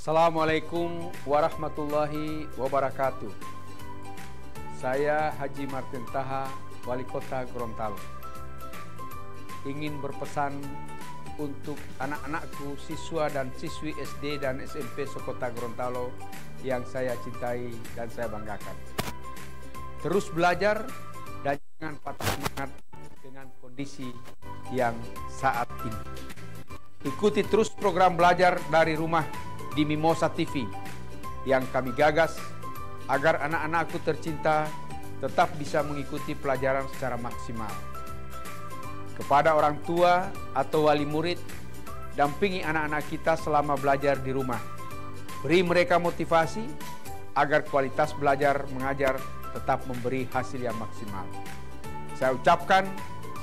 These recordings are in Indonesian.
Assalamualaikum warahmatullahi wabarakatuh. Saya Haji Martin Taha, Wali Kota Gorontalo. Ingin berpesan untuk anak-anakku, siswa dan siswi SD dan SMP sekota Gorontalo yang saya cintai dan saya banggakan. Terus belajar dan jangan patah semangat dengan kondisi yang saat ini. Ikuti terus program belajar dari rumah di Mimosa TV yang kami gagas agar anak-anakku tercinta tetap bisa mengikuti pelajaran secara maksimal. Kepada orang tua atau wali murid, dampingi anak-anak kita selama belajar di rumah. Beri mereka motivasi agar kualitas belajar mengajar tetap memberi hasil yang maksimal. Saya ucapkan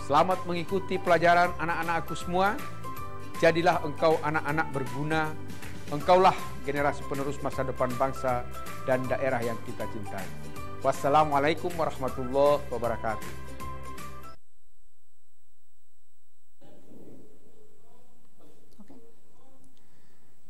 selamat mengikuti pelajaran anak-anakku semua. Jadilah engkau anak-anak berguna. Engkaulah generasi penerus masa depan bangsa dan daerah yang kita cintai. Wassalamualaikum warahmatullahi wabarakatuh.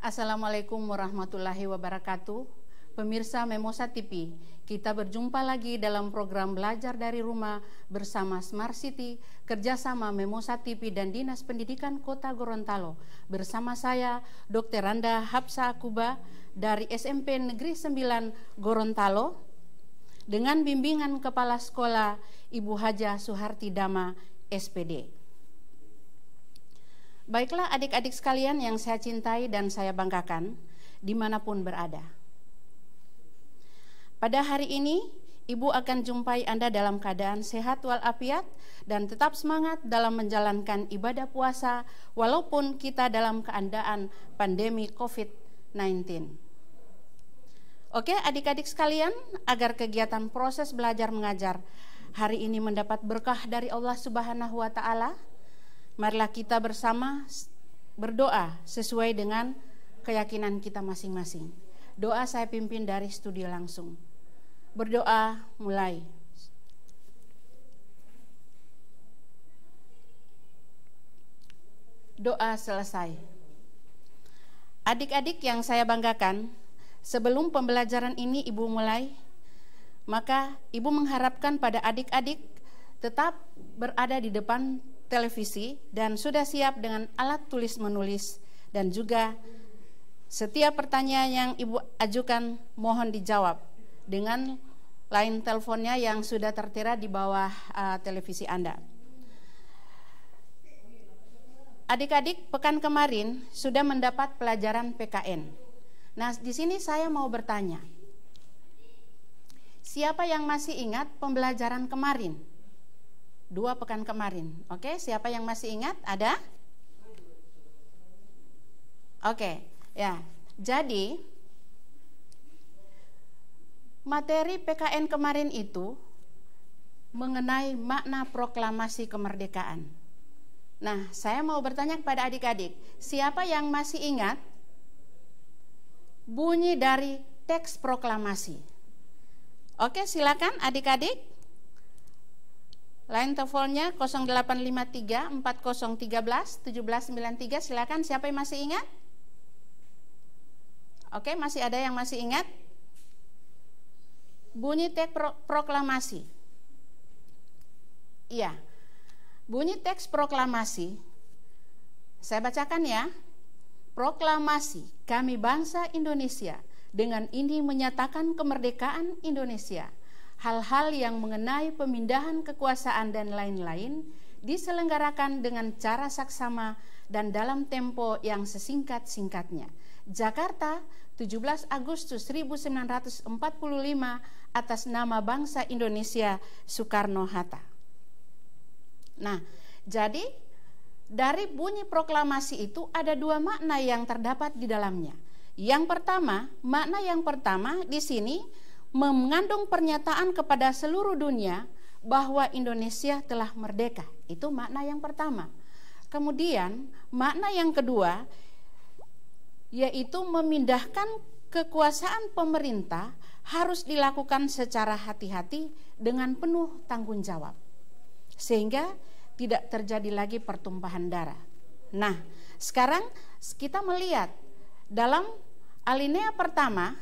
Assalamualaikum warahmatullahi wabarakatuh. Pemirsa Mimosa TV, kita berjumpa lagi dalam program belajar dari rumah bersama Smart City, kerjasama Mimosa TV dan Dinas Pendidikan Kota Gorontalo. Bersama saya, Dr. Randa Hapsa Akuba dari SMP Negeri 9 Gorontalo, dengan bimbingan Kepala Sekolah Ibu Haja Suharti Dama, SPD. Baiklah adik-adik sekalian yang saya cintai dan saya banggakan, dimanapun berada. Pada hari ini, Ibu akan jumpai Anda dalam keadaan sehat walafiat dan tetap semangat dalam menjalankan ibadah puasa walaupun kita dalam keadaan pandemi COVID-19. Oke, adik-adik sekalian, agar kegiatan proses belajar mengajar hari ini mendapat berkah dari Allah Subhanahu wa Ta'ala, marilah kita bersama berdoa sesuai dengan keyakinan kita masing-masing. Doa saya pimpin dari studio langsung. Berdoa mulai. Doa selesai. Adik-adik yang saya banggakan, sebelum pembelajaran ini Ibu mulai, maka Ibu mengharapkan pada adik-adik tetap berada di depan televisi dan sudah siap dengan alat tulis menulis, dan juga setiap pertanyaan yang Ibu ajukan mohon dijawab dengan line teleponnya yang sudah tertera di bawah televisi Anda. Adik-adik pekan kemarin sudah mendapat pelajaran PKN. Nah, di sini saya mau bertanya, siapa yang masih ingat pembelajaran kemarin? 2 pekan kemarin. Oke, siapa yang masih ingat? Ada? Oke, ya. Jadi materi PKN kemarin itu mengenai makna proklamasi kemerdekaan. Nah, saya mau bertanya kepada adik-adik, siapa yang masih ingat bunyi dari teks proklamasi? Oke, silakan adik-adik. Line teleponnya 0853 4013 1793. Silakan, siapa yang masih ingat? Oke, masih ada yang masih ingat? Bunyi teks proklamasi. Iya. Bunyi teks proklamasi. Saya bacakan ya. Proklamasi kami bangsa Indonesia dengan ini menyatakan kemerdekaan Indonesia. Hal-hal yang mengenai pemindahan kekuasaan dan lain-lain diselenggarakan dengan cara saksama dan dalam tempo yang sesingkat-singkatnya. Jakarta, 17 Agustus 1945 atas nama bangsa Indonesia Soekarno-Hatta. Nah, jadi dari bunyi proklamasi itu ada 2 makna yang terdapat di dalamnya. Yang pertama, makna yang pertama di sini mengandung pernyataan kepada seluruh dunia bahwa Indonesia telah merdeka. Itu makna yang pertama. Kemudian, makna yang kedua yaitu memindahkan kekuasaan pemerintah harus dilakukan secara hati-hati dengan penuh tanggung jawab, sehingga tidak terjadi lagi pertumpahan darah. Nah, sekarang kita melihat dalam Alinea pertama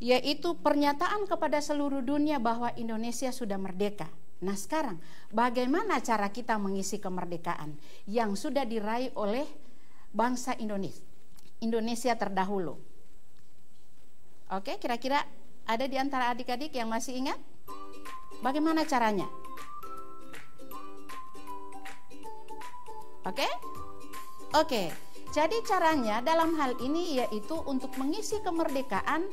yaitu pernyataan kepada seluruh dunia bahwa Indonesia sudah merdeka. Nah sekarang bagaimana cara kita mengisi kemerdekaan yang sudah diraih oleh bangsa Indonesia terdahulu? Oke, kira-kira ada di antara adik-adik yang masih ingat? Bagaimana caranya? Oke. Jadi caranya dalam hal ini yaitu untuk mengisi kemerdekaan,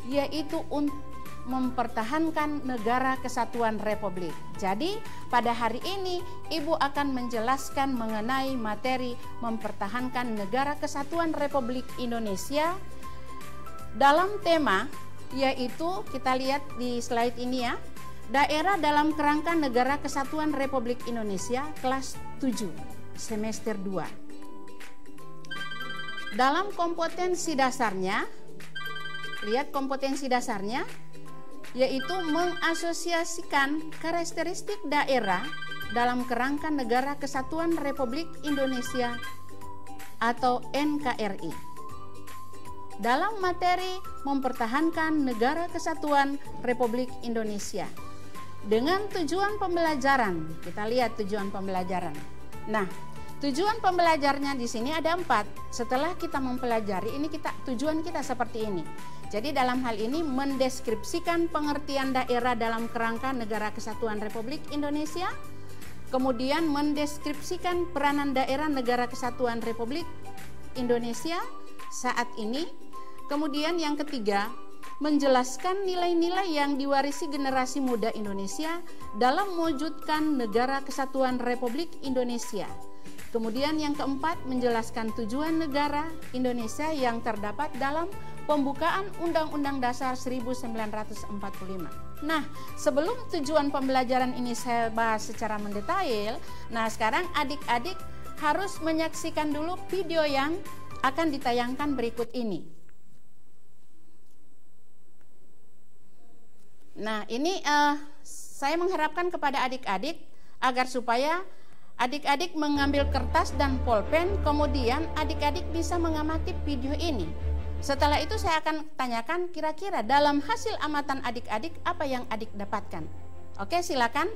yaitu untuk mempertahankan negara kesatuan Republik. Jadi pada hari ini Ibu akan menjelaskan mengenai materi mempertahankan negara kesatuan Republik Indonesia dalam tema, yaitu kita lihat di slide ini ya, daerah dalam kerangka negara kesatuan Republik Indonesia kelas 7 semester 2. Dalam kompetensi dasarnya, lihat kompetensi dasarnya, yaitu mengasosiasikan karakteristik daerah dalam kerangka negara kesatuan Republik Indonesia atau NKRI. Dalam materi mempertahankan negara kesatuan Republik Indonesia dengan tujuan pembelajaran. Kita lihat tujuan pembelajaran. Nah, tujuan pembelajarnya di sini ada 4. Setelah kita mempelajari ini, tujuan kita seperti ini. Jadi dalam hal ini mendeskripsikan pengertian daerah dalam kerangka negara kesatuan Republik Indonesia, kemudian mendeskripsikan peranan daerah negara kesatuan Republik Indonesia saat ini. Kemudian yang ketiga, menjelaskan nilai-nilai yang diwarisi generasi muda Indonesia dalam mewujudkan negara kesatuan Republik Indonesia. Kemudian yang keempat, menjelaskan tujuan negara Indonesia yang terdapat dalam pembukaan Undang-Undang Dasar 1945. Nah, sebelum tujuan pembelajaran ini saya bahas secara mendetail, nah sekarang adik-adik harus menyaksikan dulu video yang akan ditayangkan berikut ini. Nah, ini saya mengharapkan kepada adik-adik agar supaya adik-adik mengambil kertas dan pulpen, kemudian adik-adik bisa mengamati video ini. Setelah itu saya akan tanyakan kira-kira dalam hasil amatan adik-adik apa yang adik dapatkan. Oke, silakan.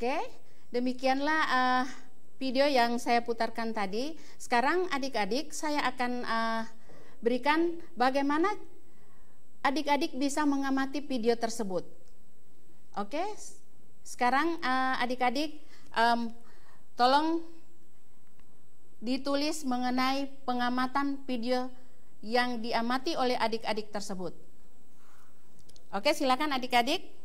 Oke, demikianlah video yang saya putarkan tadi. Sekarang adik-adik saya akan berikan bagaimana adik-adik bisa mengamati video tersebut. Oke, sekarang adik-adik tolong ditulis mengenai pengamatan video yang diamati oleh adik-adik tersebut. Oke, silakan adik-adik.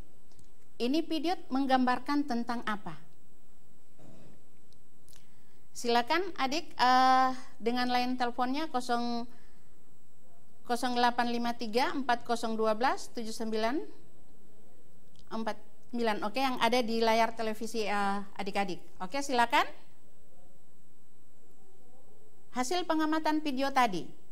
Ini video menggambarkan tentang apa? Silakan adik dengan line teleponnya 0853 4012 7949. Oke, yang ada di layar televisi adik-adik. Oke, silakan. Hasil pengamatan video tadi.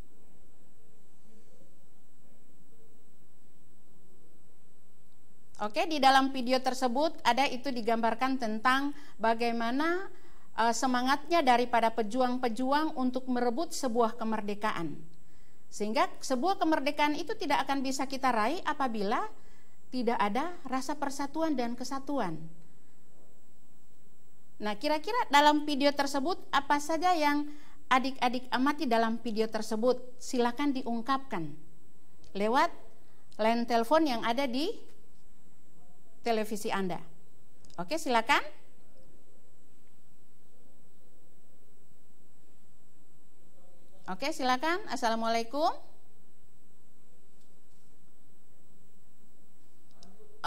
Oke, di dalam video tersebut ada itu digambarkan tentang bagaimana semangatnya daripada pejuang-pejuang untuk merebut sebuah kemerdekaan. Sehingga sebuah kemerdekaan itu tidak akan bisa kita raih apabila tidak ada rasa persatuan dan kesatuan. Nah, kira-kira dalam video tersebut apa saja yang adik-adik amati dalam video tersebut? Silakan diungkapkan lewat line telepon yang ada di televisi Anda. Oke, silakan. Oke, silakan. Assalamualaikum.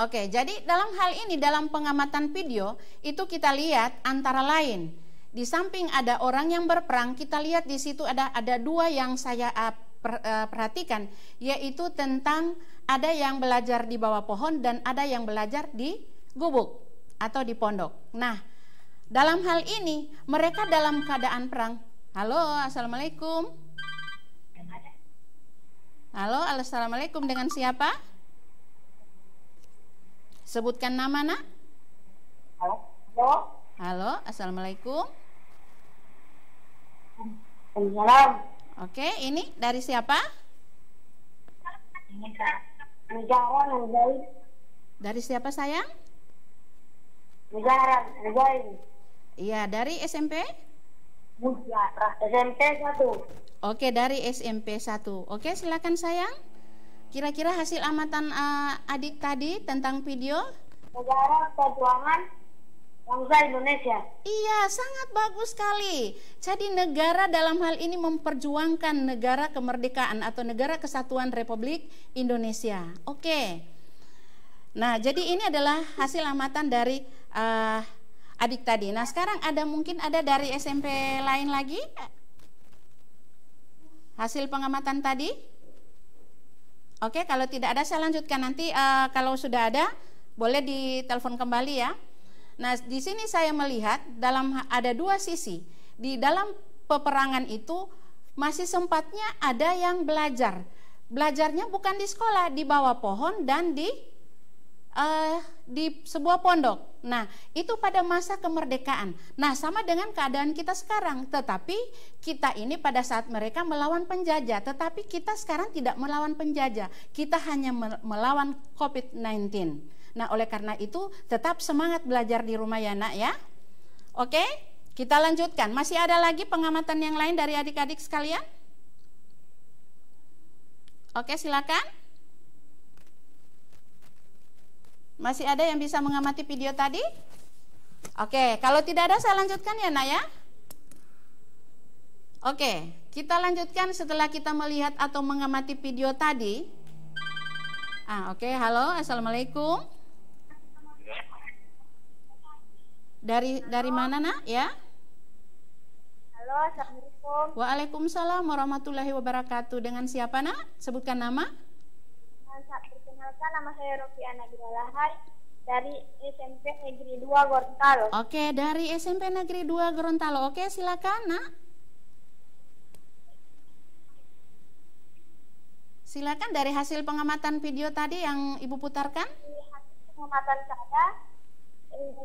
Oke, jadi dalam hal ini, dalam pengamatan video itu kita lihat antara lain di samping ada orang yang berperang, kita lihat di situ ada dua yang saya perhatikan, yaitu tentang ada yang belajar di bawah pohon dan ada yang belajar di gubuk atau di pondok. Nah, dalam hal ini mereka dalam keadaan perang. Halo, assalamualaikum. Halo, assalamualaikum, dengan siapa? Sebutkan nama, nak. Halo. Halo, assalamualaikum. Salam. Oke, ini dari siapa? Negara Nazain. Dari siapa, sayang? Negara Nazain. Iya, dari SMP? SMP 1. Oke, dari SMP 1. Oke, silakan sayang. Kira-kira hasil amatan adik tadi tentang video? Negara Perjuangan Bangsa Indonesia. Iya, sangat bagus sekali. Jadi negara dalam hal ini memperjuangkan negara kemerdekaan atau negara kesatuan Republik Indonesia. Oke. Nah, jadi ini adalah hasil amatan dari adik tadi. Nah, sekarang mungkin ada dari SMP lain lagi hasil pengamatan tadi. Oke, kalau tidak ada saya lanjutkan nanti. Kalau sudah ada boleh ditelepon kembali ya. Nah, di sini saya melihat ada dua sisi. Di dalam peperangan itu masih sempatnya ada yang belajar. Belajarnya bukan di sekolah, di bawah pohon dan di sebuah pondok. Nah, itu pada masa kemerdekaan. Nah, sama dengan keadaan kita sekarang. Tetapi kita ini pada saat mereka melawan penjajah. Tetapi kita sekarang tidak melawan penjajah. Kita hanya melawan COVID-19. Nah, oleh karena itu tetap semangat belajar di rumah ya, nak ya. Oke, kita lanjutkan. Masih ada lagi pengamatan yang lain dari adik-adik sekalian? Oke, silakan. Masih ada yang bisa mengamati video tadi? Oke, kalau tidak ada saya lanjutkan ya, nak ya. Oke, kita lanjutkan setelah kita melihat atau mengamati video tadi. Oke, halo, assalamualaikum. Dari mana, nak ya? Halo, assalamualaikum. Waalaikumsalam warahmatullahi wabarakatuh. Dengan siapa, nak? Sebutkan nama. Perkenalkan, nama saya Rofiana Biralahai dari SMP Negeri 2 Gorontalo. Oke, dari SMP Negeri 2 Gorontalo. Oke, silakan, nak. Silakan dari hasil pengamatan video tadi yang Ibu putarkan. Hasil pengamatan saya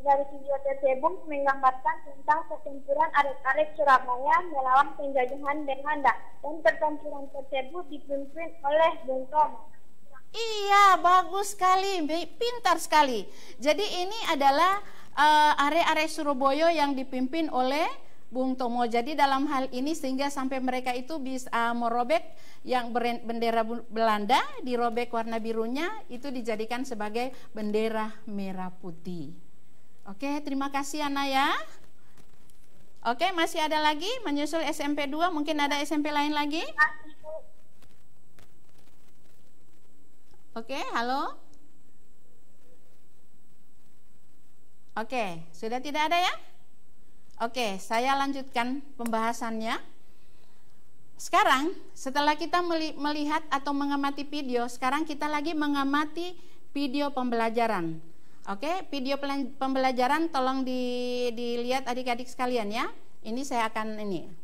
dari video tersebut menggambarkan tentang pertempuran arek-arek Surabaya melawan penjajahan Belanda, dan pertempuran tersebut dipimpin oleh Bung Tomo. Iya, bagus sekali, pintar sekali. Jadi ini adalah are-are Surabaya yang dipimpin oleh Bung Tomo. Jadi dalam hal ini sehingga sampai mereka itu bisa merobek yang bendera Belanda, dirobek warna birunya, itu dijadikan sebagai bendera merah putih. Oke, terima kasih Ana ya. Oke, masih ada lagi menyusul SMP 2, mungkin ada SMP lain lagi? Oke, halo. Oke, sudah tidak ada ya? Oke, saya lanjutkan pembahasannya. Sekarang, setelah kita melihat atau mengamati video, sekarang kita lagi mengamati video pembelajaran. Oke, video pembelajaran tolong dilihat adik-adik sekalian ya. Ini saya akan ini.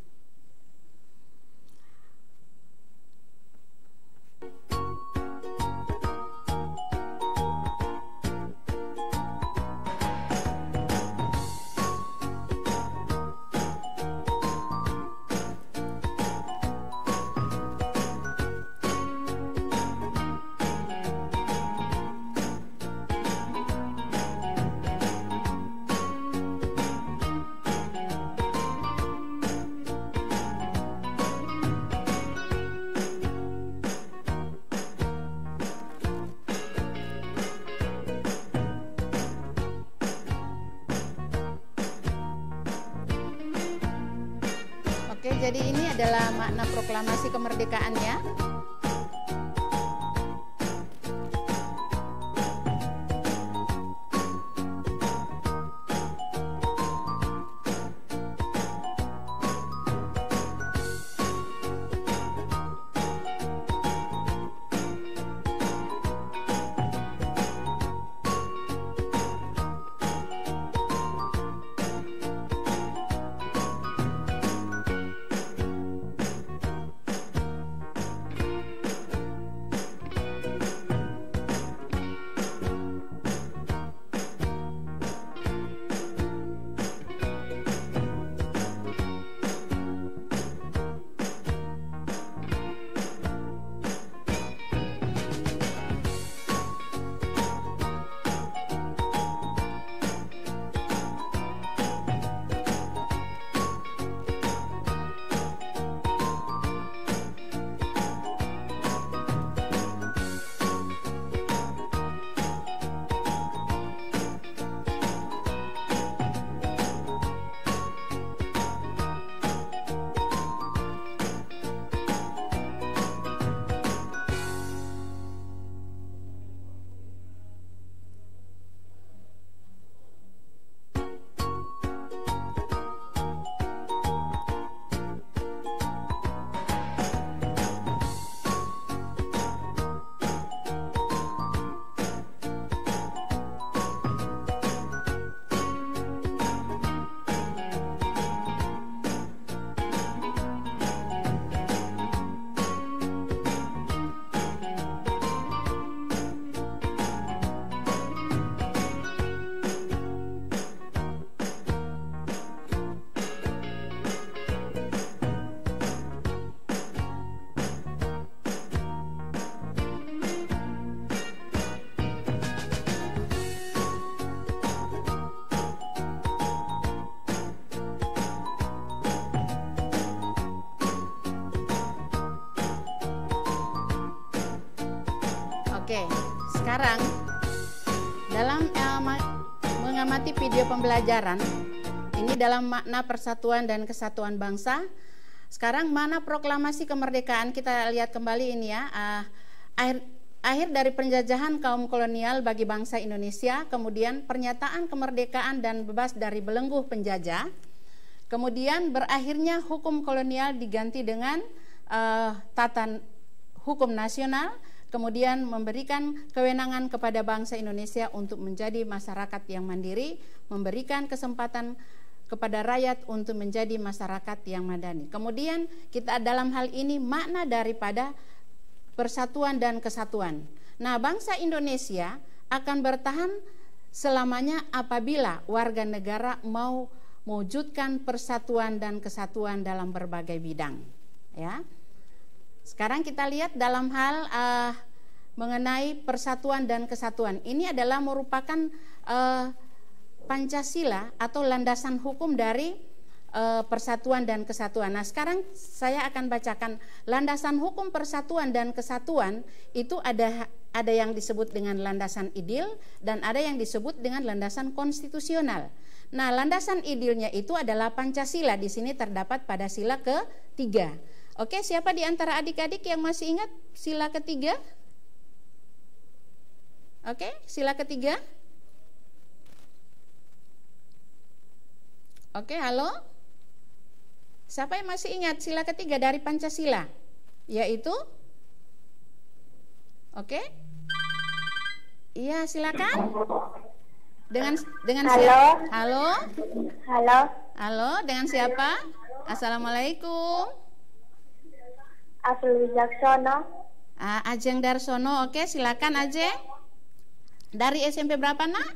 Oke, jadi ini adalah makna proklamasi kemerdekaannya. Oke, sekarang dalam mengamati video pembelajaran ini dalam makna persatuan dan kesatuan bangsa. Sekarang mana proklamasi kemerdekaan, kita lihat kembali ini ya. Akhir dari penjajahan kaum kolonial bagi bangsa Indonesia, kemudian pernyataan kemerdekaan dan bebas dari belenggu penjajah, kemudian berakhirnya hukum kolonial diganti dengan tata hukum nasional, kemudian memberikan kewenangan kepada bangsa Indonesia untuk menjadi masyarakat yang mandiri, memberikan kesempatan kepada rakyat untuk menjadi masyarakat yang madani. Kemudian kita dalam hal ini makna daripada persatuan dan kesatuan. Nah, bangsa Indonesia akan bertahan selamanya apabila warga negara mau mewujudkan persatuan dan kesatuan dalam berbagai bidang. Ya. Sekarang kita lihat dalam hal mengenai persatuan dan kesatuan. Ini adalah merupakan Pancasila atau landasan hukum dari persatuan dan kesatuan. Nah, sekarang saya akan bacakan landasan hukum persatuan dan kesatuan itu ada yang disebut dengan landasan idil dan ada yang disebut dengan landasan konstitusional. Nah, landasan idilnya itu adalah Pancasila. Di sini terdapat pada sila ketiga. Oke, siapa di antara adik-adik yang masih ingat sila ketiga? Oke, sila ketiga. Oke, halo? Siapa yang masih ingat sila ketiga dari Pancasila? Yaitu? Oke? Iya, silakan. Dengan Halo. siapa? Halo? Halo. Halo, dengan siapa? Assalamualaikum. Aful Wijaksono. Ajeng Darsono. Oke, silakan Ajeng. Dari SMP berapa, Nak?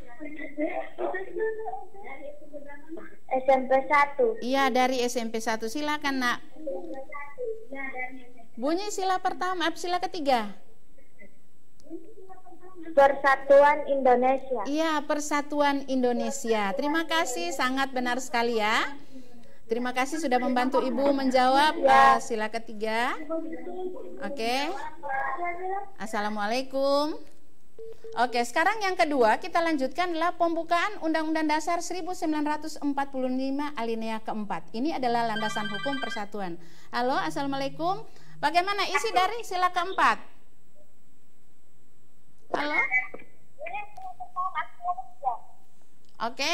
SMP 1. Iya, dari SMP 1. Silakan, Nak. Bunyi sila pertama, sila ketiga. Persatuan Indonesia. Iya, Persatuan Indonesia. Terima kasih, sangat benar sekali ya. Terima kasih sudah membantu Ibu menjawab sila ketiga. Oke. Assalamualaikum. Oke, sekarang yang kedua kita lanjutkan adalah pembukaan Undang-Undang Dasar 1945 alinea keempat. Ini adalah landasan hukum persatuan. Halo, Assalamualaikum. Bagaimana isi dari sila keempat? Halo? Oke,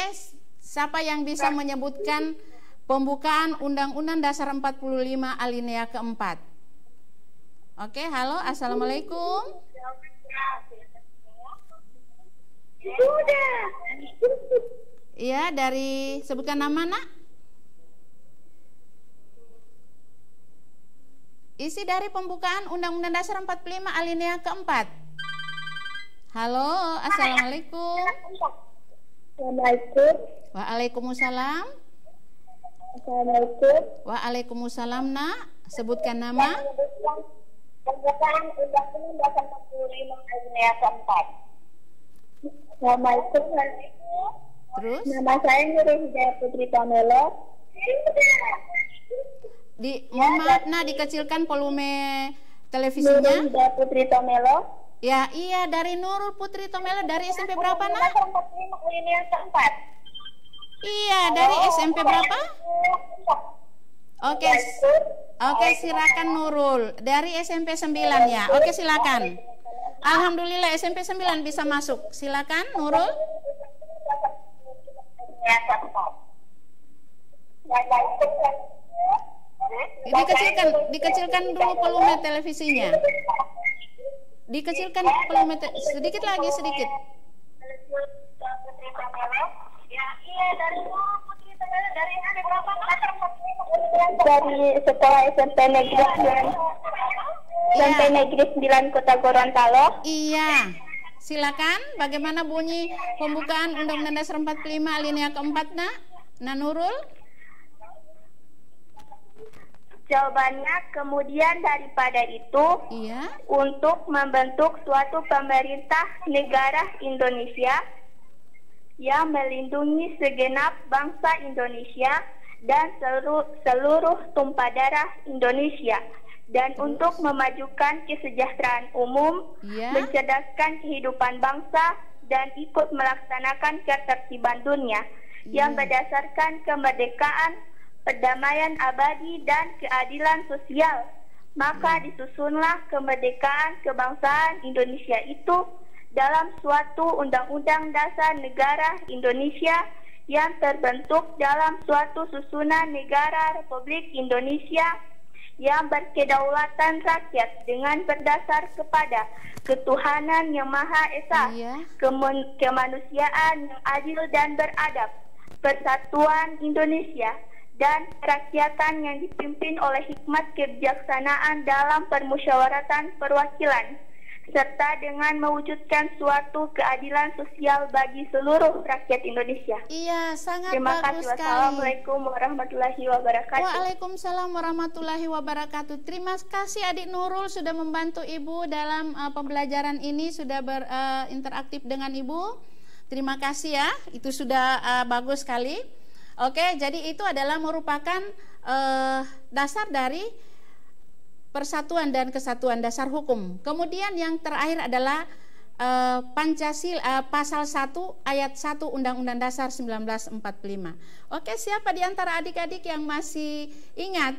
siapa yang bisa menyebutkan pembukaan Undang-Undang Dasar 45 alinea keempat? Oke, halo, Assalamualaikum. Sudah. Iya, dari sebutkan nama, Nak. Isi dari pembukaan Undang-Undang Dasar 45 alinea keempat. Halo, Assalamualaikum. Assalamualaikum. Waalaikumsalam. Assalamualaikum. Waalaikumsalam, Nak. Sebutkan nama. Pembukaan Undang-Undang Dasar 45 alinea keempat. Assalamualaikum. Terus? Nama saya Nurul Hidayah Putri Tomelo. Mohon maaf, Nak, dikecilkan volume televisinya. Nurul Hidayah Putri Tomelo. Ya, iya, dari Nurul Putri Tomelo. Dari SMP berapa, Nak? Dasar 45 alinea keempat. Iya, dari SMP berapa? Oke. Oke, silakan Nurul. Dari SMP 9 ya. Oke, silakan. Alhamdulillah SMP 9 bisa masuk. Silakan Nurul. Dikecilkan dulu volume televisinya. Dikecilkan volume sedikit lagi, sedikit. Dari sekolah SMP Negeri 9. SMP Negeri 9 Kota Gorontalo. Iya. Silakan, bagaimana bunyi pembukaan Undang-Undang Dasar 45 alinea keempat, Nak? Nurul? Jawabannya kemudian daripada itu, Iya. untuk membentuk suatu pemerintah negara Indonesia yang melindungi segenap bangsa Indonesia dan seluruh tumpah darah Indonesia, dan untuk memajukan kesejahteraan umum, Iya. mencerdaskan kehidupan bangsa, dan ikut melaksanakan ketertiban dunia yang berdasarkan kemerdekaan, perdamaian abadi, dan keadilan sosial. Maka disusunlah kemerdekaan kebangsaan Indonesia itu dalam suatu Undang-Undang Dasar Negara Indonesia yang terbentuk dalam suatu susunan negara Republik Indonesia yang berkedaulatan rakyat dengan berdasar kepada ketuhanan yang Maha Esa, Iya. kemanusiaan yang adil dan beradab, persatuan Indonesia, dan kerakyatan yang dipimpin oleh hikmat kebijaksanaan dalam permusyawaratan perwakilan, serta dengan mewujudkan suatu keadilan sosial bagi seluruh rakyat Indonesia. Iya, sangat Terima bagus kasih. sekali. Wassalamualaikum warahmatullahi wabarakatuh. Waalaikumsalam warahmatullahi wabarakatuh. Terima kasih Adik Nurul sudah membantu Ibu dalam pembelajaran ini, sudah berinteraktif dengan Ibu. Terima kasih ya, itu sudah bagus sekali. Oke, jadi itu adalah merupakan dasar dari persatuan dan kesatuan dasar hukum. Kemudian yang terakhir adalah Pancasila pasal 1 ayat 1 Undang-Undang Dasar 1945. Oke, siapa di antara adik-adik yang masih ingat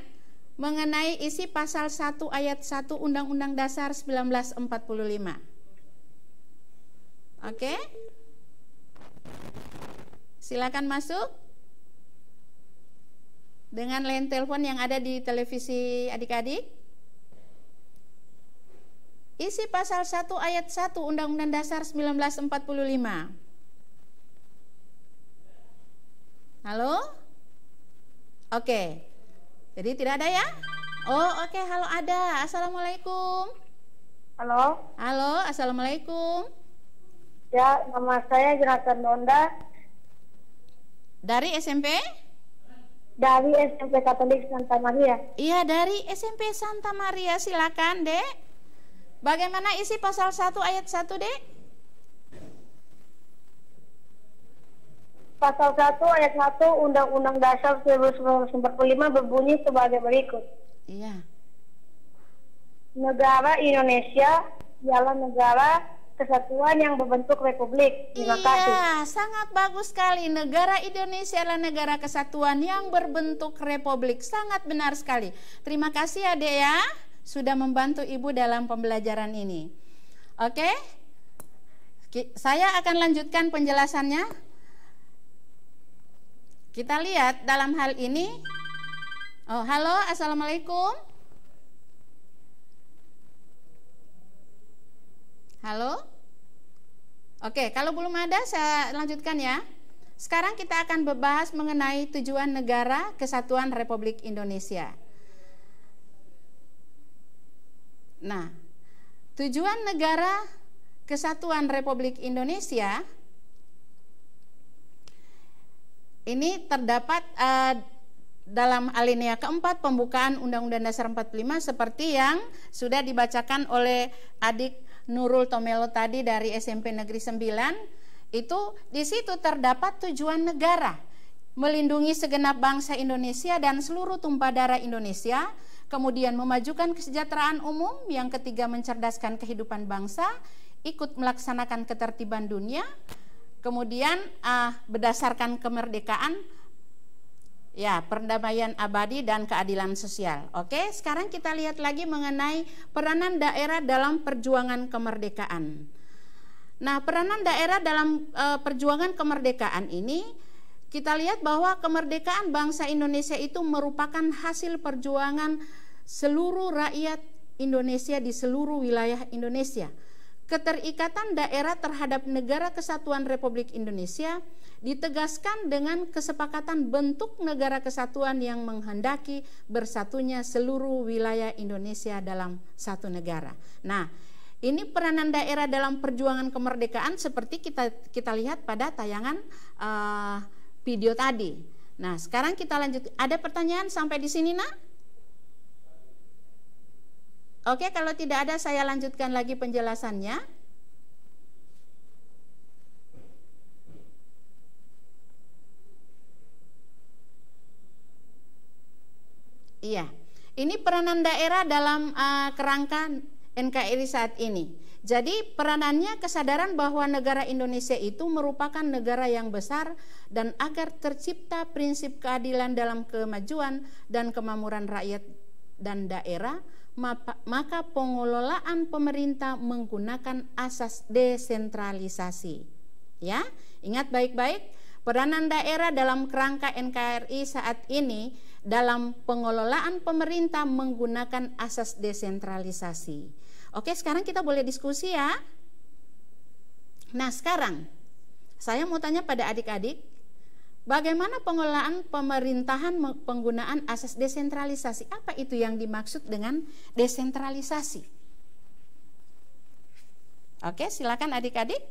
mengenai isi pasal 1 ayat 1 Undang-Undang Dasar 1945? Oke. Silakan masuk dengan line telepon yang ada di televisi adik-adik. Isi pasal 1 ayat 1 Undang-Undang Dasar 1945. Halo? Oke. Jadi tidak ada ya? Oh, oke, halo ada. Assalamualaikum. Halo. Halo, assalamualaikum. Ya, nama saya Jonathan Donda. Dari SMP? Dari SMP Katolik Santa Maria. Iya, dari SMP Santa Maria. Silakan, Dek. Bagaimana isi pasal 1 ayat 1, Dek? Pasal 1 ayat 1 Undang-Undang Dasar 1945 berbunyi sebagai berikut. Iya. Negara Indonesia ialah negara kesatuan yang berbentuk republik. Terima kasih. Iya, sangat bagus sekali. Negara Indonesia adalah negara kesatuan yang berbentuk republik. Sangat benar sekali. Terima kasih Adek ya, sudah membantu Ibu dalam pembelajaran ini. Oke, saya akan lanjutkan penjelasannya. Kita lihat dalam hal ini. Oh, halo, assalamualaikum. Halo? Oke, kalau belum ada saya lanjutkan ya. Sekarang kita akan membahas mengenai tujuan negara kesatuan Republik Indonesia. Nah, tujuan negara kesatuan Republik Indonesia ini terdapat dalam alinea keempat pembukaan Undang-Undang Dasar 45 seperti yang sudah dibacakan oleh adik Nurul Tomelo tadi dari SMP Negeri 9. Itu di situ terdapat tujuan negara melindungi segenap bangsa Indonesia dan seluruh tumpah darah Indonesia, kemudian memajukan kesejahteraan umum, yang ketiga mencerdaskan kehidupan bangsa, ikut melaksanakan ketertiban dunia, kemudian berdasarkan kemerdekaan, ya, perdamaian abadi dan keadilan sosial. Oke, sekarang kita lihat lagi mengenai peranan daerah dalam perjuangan kemerdekaan. Nah, peranan daerah dalam perjuangan kemerdekaan ini, kita lihat bahwa kemerdekaan bangsa Indonesia itu merupakan hasil perjuangan seluruh rakyat Indonesia di seluruh wilayah Indonesia. Keterikatan daerah terhadap Negara Kesatuan Republik Indonesia ditegaskan dengan kesepakatan bentuk negara kesatuan yang menghendaki bersatunya seluruh wilayah Indonesia dalam satu negara. Nah, ini peranan daerah dalam perjuangan kemerdekaan seperti kita lihat pada tayangan video tadi. Nah, sekarang kita lanjut. Ada pertanyaan sampai di sini, Nak? Oke, kalau tidak ada saya lanjutkan lagi penjelasannya. Iya, ini peranan daerah dalam kerangka NKRI saat ini. Jadi peranannya kesadaran bahwa negara Indonesia itu merupakan negara yang besar, dan agar tercipta prinsip keadilan dalam kemajuan dan kemakmuran rakyat dan daerah, maka pengelolaan pemerintah menggunakan asas desentralisasi. Ya, ingat baik-baik, peranan daerah dalam kerangka NKRI saat ini dalam pengelolaan pemerintah menggunakan asas desentralisasi. Oke, sekarang kita boleh diskusi ya. Nah, sekarang saya mau tanya pada adik-adik, bagaimana pengelolaan pemerintahan penggunaan asas desentralisasi? Apa itu yang dimaksud dengan desentralisasi? Oke, silakan adik-adik.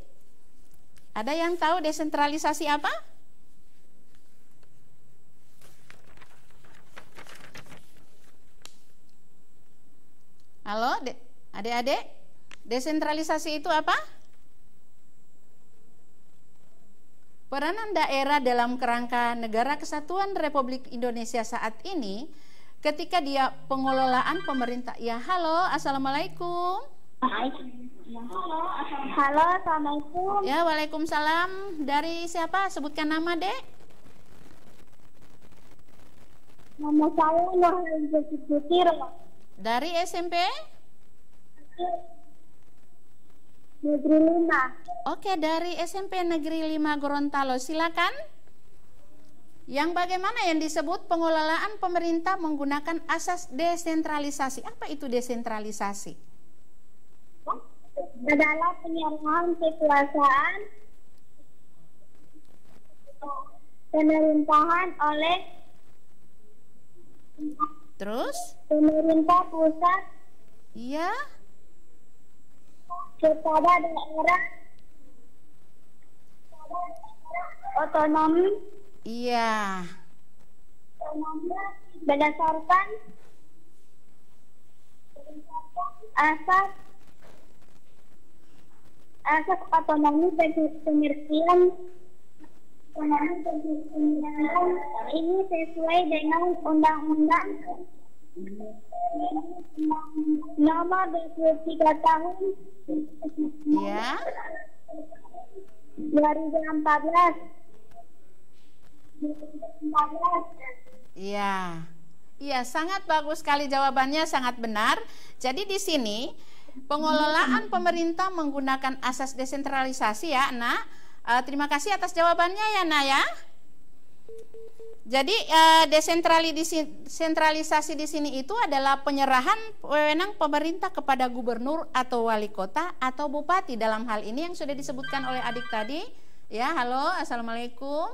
Ada yang tahu desentralisasi apa? Halo, adik-adik, desentralisasi itu apa? peranan daerah dalam kerangka Negara Kesatuan Republik Indonesia saat ini ketika dia pengelolaan pemerintah. Ya, halo, assalamualaikum. Halo, assalamualaikum. Ya, waalaikumsalam. Dari siapa? Sebutkan nama, Dek. Nama saya Nurhaliza Putri. Dari SMP? Negeri 5. Oke, dari SMP Negeri 5 Gorontalo. Silakan. Yang bagaimana yang disebut pengelolaan pemerintah menggunakan asas desentralisasi. Apa itu desentralisasi? Adalah penyerahan kekuasaan pemerintahan oleh pemerintah pusat Iya. kepada daerah otonomi. Iya. Berdasarkan asas otonomi pengertian ini sesuai dengan Undang-Undang Nomor 23 Tahun Iya. 2014. Iya. Iya, sangat bagus sekali jawabannya, sangat benar. Jadi di sini pengelolaan pemerintah menggunakan asas desentralisasi ya, Nak. Terima kasih atas jawabannya ya, Nak ya. Jadi desentralisasi di sini itu adalah penyerahan wewenang pemerintah kepada gubernur atau wali kota atau bupati dalam hal ini yang sudah disebutkan oleh adik tadi. Ya, halo, assalamualaikum.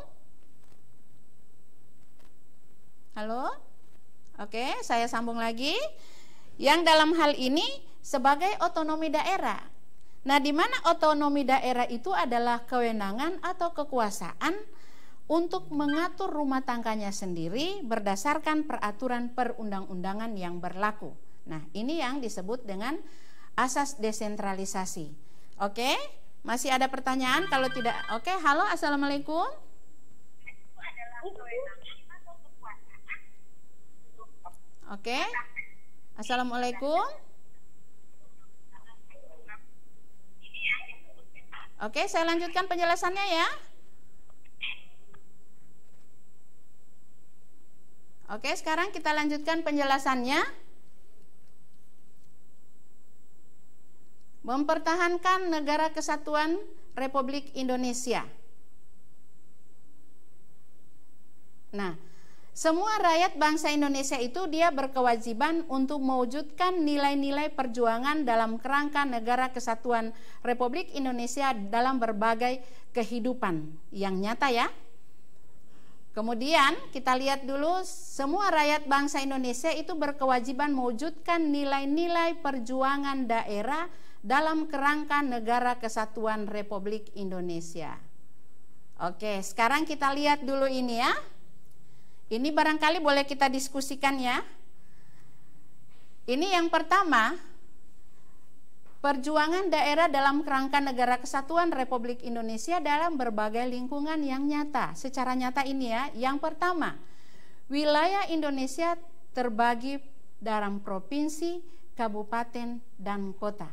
Halo. Oke, saya sambung lagi. Yang dalam hal ini sebagai otonomi daerah. Nah, di mana otonomi daerah itu adalah kewenangan atau kekuasaan untuk mengatur rumah tangganya sendiri berdasarkan peraturan perundang-undangan yang berlaku. Nah, ini yang disebut dengan asas desentralisasi. Oke, masih ada pertanyaan? Kalau tidak, oke, halo, assalamualaikum. Oke, assalamualaikum. Oke, saya lanjutkan penjelasannya ya. Oke, sekarang kita lanjutkan penjelasannya. Mempertahankan Negara Kesatuan Republik Indonesia. Nah, semua rakyat bangsa Indonesia itu dia berkewajiban untuk mewujudkan nilai-nilai perjuangan dalam kerangka Negara Kesatuan Republik Indonesia dalam berbagai kehidupan yang nyata ya. Kemudian kita lihat dulu, semua rakyat bangsa Indonesia itu berkewajiban mewujudkan nilai-nilai perjuangan daerah dalam kerangka Negara Kesatuan Republik Indonesia. Oke, sekarang kita lihat dulu ini ya. Ini barangkali boleh kita diskusikan ya. Ini yang pertama, perjuangan daerah dalam kerangka Negara Kesatuan Republik Indonesia dalam berbagai lingkungan yang nyata. Secara nyata ini ya. Yang pertama, wilayah Indonesia terbagi dalam provinsi, kabupaten, dan kota.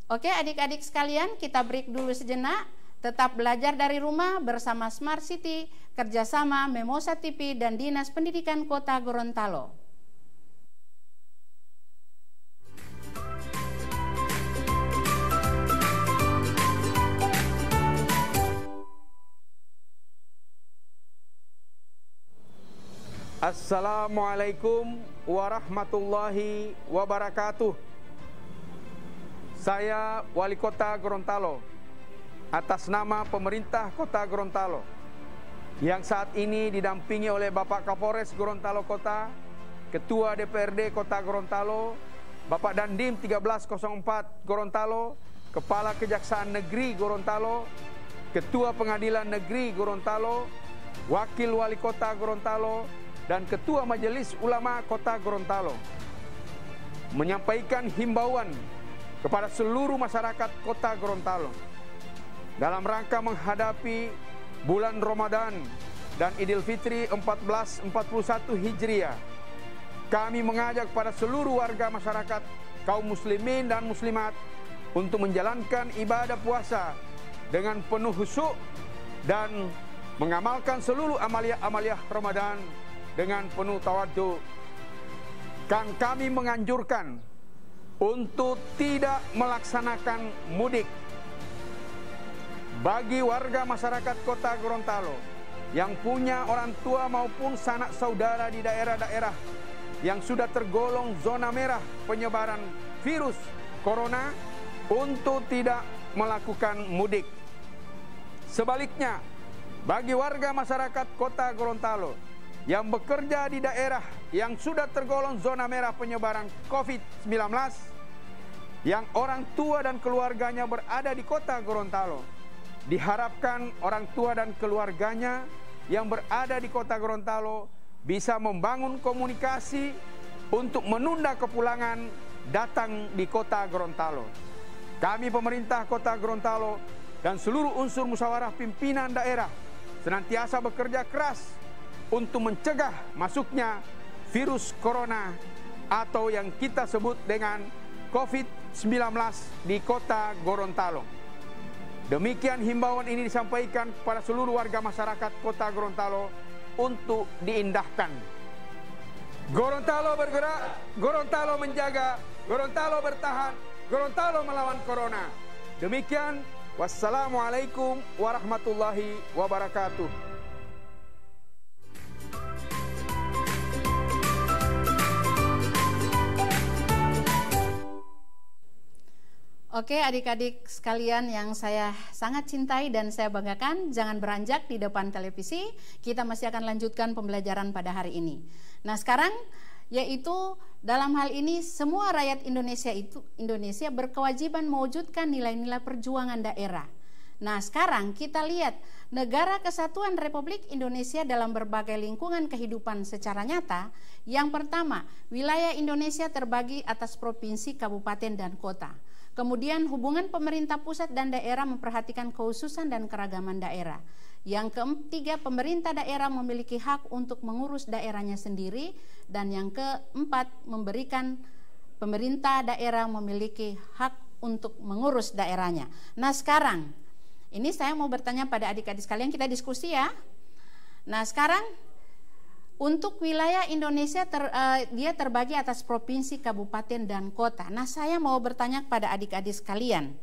Oke, adik-adik sekalian, kita break dulu sejenak. Tetap belajar dari rumah bersama Smart City, kerjasama Memosa TV dan Dinas Pendidikan Kota Gorontalo. Assalamualaikum warahmatullahi wabarakatuh. Saya Wali Kota Gorontalo atas nama pemerintah Kota Gorontalo yang saat ini didampingi oleh Bapak Kapolres Gorontalo Kota, Ketua DPRD Kota Gorontalo, Bapak Dandim 1304 Gorontalo, Kepala Kejaksaan Negeri Gorontalo, Ketua Pengadilan Negeri Gorontalo, Wakil Wali Kota Gorontalo, dan Ketua Majelis Ulama Kota Gorontalo, menyampaikan himbauan kepada seluruh masyarakat Kota Gorontalo dalam rangka menghadapi bulan Ramadan dan Idul Fitri 1441 Hijriah, kami mengajak pada seluruh warga masyarakat, kaum muslimin dan muslimat untuk menjalankan ibadah puasa dengan penuh khusyuk dan mengamalkan seluruh amalia-amalia Ramadan dengan penuh tawadhu. Kami menganjurkan untuk tidak melaksanakan mudik. Bagi warga masyarakat Kota Gorontalo yang punya orang tua maupun sanak saudara di daerah-daerah yang sudah tergolong zona merah penyebaran virus corona, untuk tidak melakukan mudik. Sebaliknya, bagi warga masyarakat Kota Gorontalo yang bekerja di daerah yang sudah tergolong zona merah penyebaran COVID-19, yang orang tua dan keluarganya berada di Kota Gorontalo, diharapkan orang tua dan keluarganya yang berada di Kota Gorontalo bisa membangun komunikasi untuk menunda kepulangan datang di Kota Gorontalo. Kami pemerintah Kota Gorontalo dan seluruh unsur musyawarah pimpinan daerah senantiasa bekerja keras untuk mencegah masuknya virus corona atau yang kita sebut dengan COVID-19 di Kota Gorontalo. Demikian himbauan ini disampaikan kepada seluruh warga masyarakat Kota Gorontalo untuk diindahkan. Gorontalo bergerak, Gorontalo menjaga, Gorontalo bertahan, Gorontalo melawan corona. Demikian, wassalamualaikum warahmatullahi wabarakatuh. Oke, adik-adik sekalian yang saya sangat cintai dan saya banggakan, jangan beranjak di depan televisi. Kita masih akan lanjutkan pembelajaran pada hari ini. Nah, sekarang yaitu dalam hal ini semua rakyat Indonesia berkewajiban mewujudkan nilai-nilai perjuangan daerah. Nah, sekarang kita lihat Negara Kesatuan Republik Indonesia dalam berbagai lingkungan kehidupan secara nyata. Yang pertama, wilayah Indonesia terbagi atas provinsi, kabupaten, dan kota. Kemudian hubungan pemerintah pusat dan daerah memperhatikan kekhususan dan keragaman daerah. Yang ketiga, pemerintah daerah memiliki hak untuk mengurus daerahnya sendiri. Dan yang keempat, pemerintah daerah memiliki hak untuk mengurus daerahnya. Nah, sekarang ini saya mau bertanya pada adik-adik sekalian, kita diskusi ya. Nah, sekarang untuk wilayah Indonesia dia terbagi atas provinsi, kabupaten, dan kota. Nah, saya mau bertanya kepada adik-adik sekalian.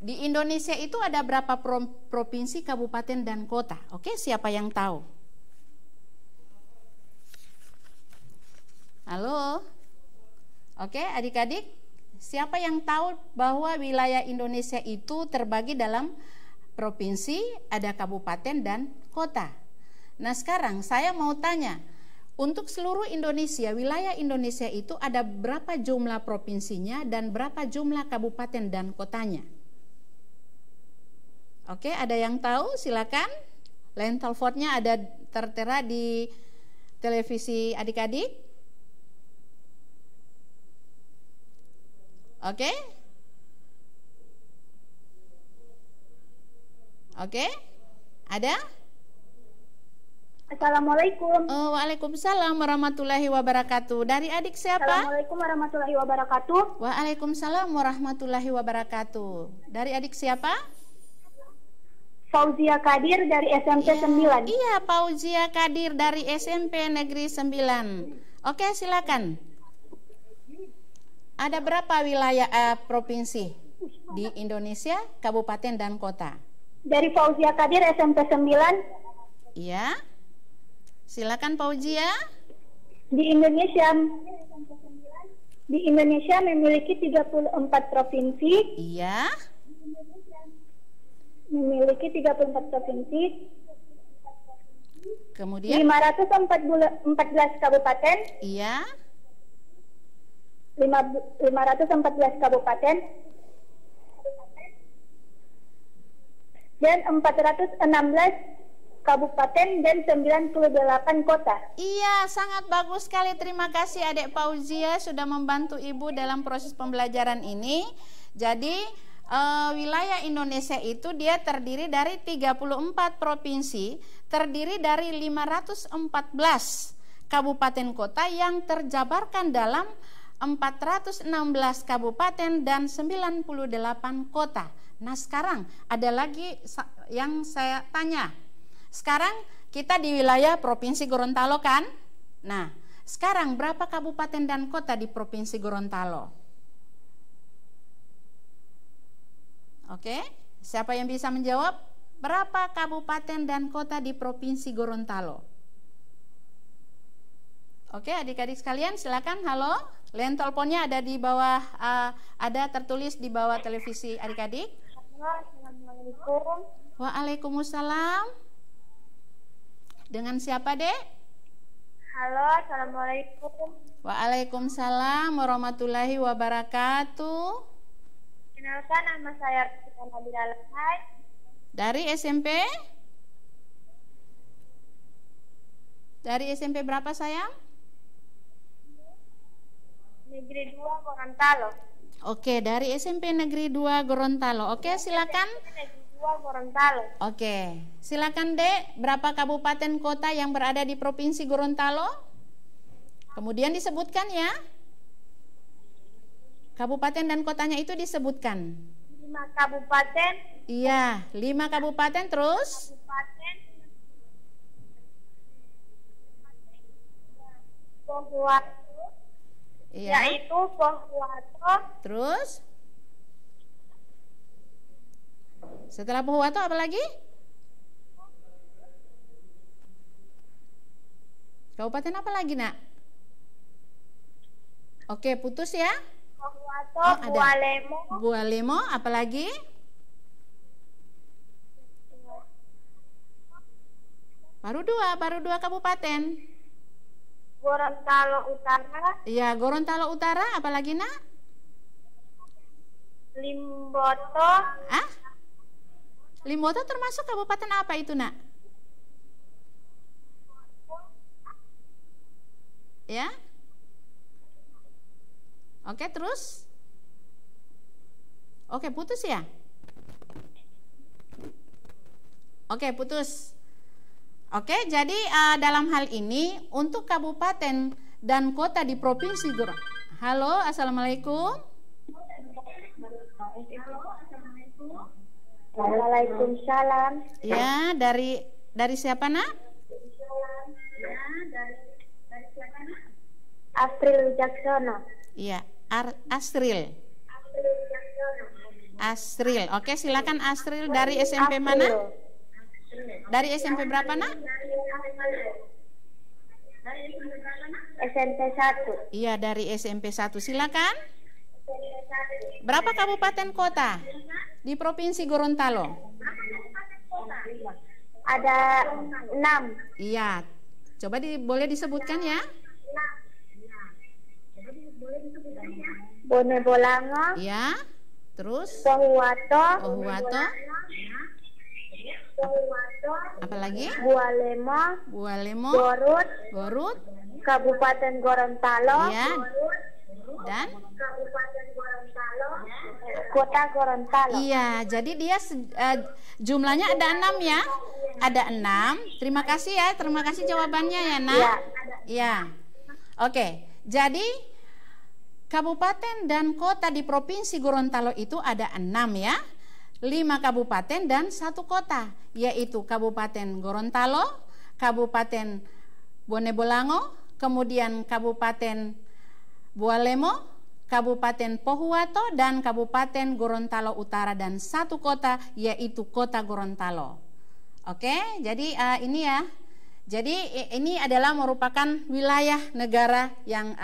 Di Indonesia itu ada berapa provinsi, kabupaten, dan kota? Oke, siapa yang tahu? Halo? Oke, adik-adik, siapa yang tahu bahwa wilayah Indonesia itu terbagi dalam provinsi, ada kabupaten, dan kota? Nah, sekarang saya mau tanya, untuk seluruh Indonesia, wilayah Indonesia itu ada berapa jumlah provinsinya dan berapa jumlah kabupaten dan kotanya? Oke, ada yang tahu? Silakan. Line teleponnya ada tertera di televisi adik-adik. Oke? Oke? Ada? Assalamualaikum. Waalaikumsalam warahmatullahi wabarakatuh. Dari adik siapa? Assalamualaikum warahmatullahi wabarakatuh. Waalaikumsalam warahmatullahi wabarakatuh. Dari adik siapa? Fauzia Kadir dari SMP 9. Iya, Fauzia Kadir dari SMP Negeri 9. Oke, silakan. Ada berapa wilayah provinsi di Indonesia, kabupaten, dan kota? Dari Fauzia Kadir SMP 9. Iya. Silakan Fauzia. Di Indonesia memiliki 34 provinsi. Iya. Memiliki 34 provinsi. Kemudian 514 kabupaten. Iya. 514 kabupaten. Dan 416 kabupaten dan 98 kota. Iya, sangat bagus sekali. Terima kasih Adik Fauzia sudah membantu Ibu dalam proses pembelajaran ini. Jadi wilayah Indonesia itu dia terdiri dari 34 provinsi, terdiri dari 514 kabupaten kota yang terjabarkan dalam 416 kabupaten dan 98 kota. Nah, sekarang ada lagi yang saya tanya. Sekarang kita di wilayah Provinsi Gorontalo kan? Nah, sekarang berapa kabupaten dan kota di Provinsi Gorontalo? Oke, siapa yang bisa menjawab? Berapa kabupaten dan kota di Provinsi Gorontalo? Oke, adik-adik sekalian silakan. Halo, line teleponnya ada di bawah, ada tertulis di bawah televisi adik-adik. Assalamualaikum. Waalaikumsalam. Dengan siapa, Dek? Halo, assalamualaikum. Waalaikumsalam warahmatullahi wabarakatuh. Kenalkan, nama saya Rita Nabila Lahai. Dari SMP? Dari SMP berapa, sayang? Negeri 2 Gorontalo. Oke, dari SMP Negeri 2 Gorontalo. Oke, silakan. Negeri 2 Gorontalo. Oke, silakan, Dek. Berapa kabupaten kota yang berada di Provinsi Gorontalo? Kemudian disebutkan ya. Kabupaten dan kotanya itu disebutkan. 5 kabupaten. Iya, 5 kabupaten terus. Kabupaten Pohuwato. Iya. Yaitu Pohuwato. Terus? Setelah Pohuwato apa lagi? Kabupaten apa lagi, Nak? Oke, putus ya. Pohuwato, ada. Bualemo. Bualemo, apa lagi? Baru dua kabupaten. Gorontalo Utara. Iya, Gorontalo Utara, apa lagi, Nak? Limboto. Limboto termasuk kabupaten apa itu, Nak? Ya. Oke, terus? Oke, putus ya? Oke, putus. Oke, jadi dalam hal ini untuk kabupaten dan kota di Provinsi Gorontalo. Halo, assalamualaikum. Waalaikumsalam. Ya, dari siapa, Nak? April Wicaksono. Iya, Asril. Asril. Oke, silakan Asril, dari SMP mana? Dari SMP berapa, Nak? SMP 1. Iya, dari SMP 1. Silakan. Berapa kabupaten kota di Provinsi Gorontalo? Ada 6. Iya. Coba boleh disebutkan ya? Bonebolanga. Iya. Terus? Pohuwato. Pohuwato. Apalagi? Bualemo. Gorut. Kabupaten Gorontalo. Iya. Dan? Kota Gorontalo. Iya, jadi dia jumlahnya ada 6 ya. Ada 6. Terima kasih ya, terima kasih jawabannya ya, Nak. Iya. Iya. Oke, jadi kabupaten dan kota di Provinsi Gorontalo itu ada 6 ya. 5 kabupaten dan 1 kota, yaitu Kabupaten Gorontalo, Kabupaten Bonebolanga, kemudian Kabupaten Bualemo, Kabupaten Pohuwato, dan Kabupaten Gorontalo Utara, dan 1 kota, yaitu Kota Gorontalo. Oke, jadi ini ya. Jadi ini adalah merupakan wilayah negara yang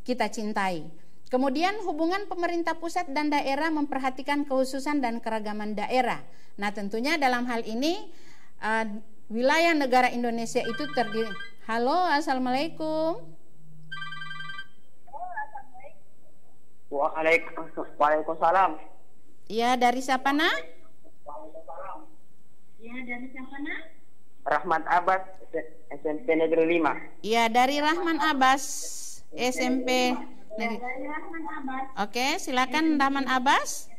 kita cintai. Kemudian hubungan pemerintah pusat dan daerah memperhatikan kekhususan dan keragaman daerah. Nah, tentunya dalam hal ini wilayah negara Indonesia itu terdiri. Halo, assalamualaikum. Waalaikumsalam. Ya, dari siapa, Nak? Rahmat Abbas, SMP Negeri 5. Ya, dari Rahman Abbas, SMP Negeri. Oke, silakan Rahman Abbas.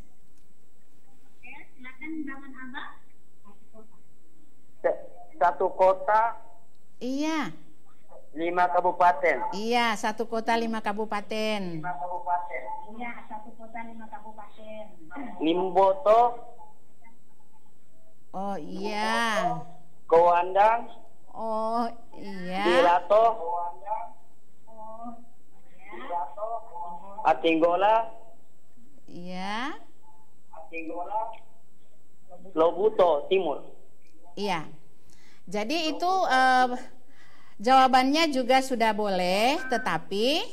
Satu kota, Iya. 5 kabupaten. Iya, 1 kota 5 kabupaten. Limboto, Oh iya. Kowandang, Oh iya. Birato, Atinggola, Iya. Lobuto Timur. Iya. Jadi itu jawabannya juga sudah boleh, tetapi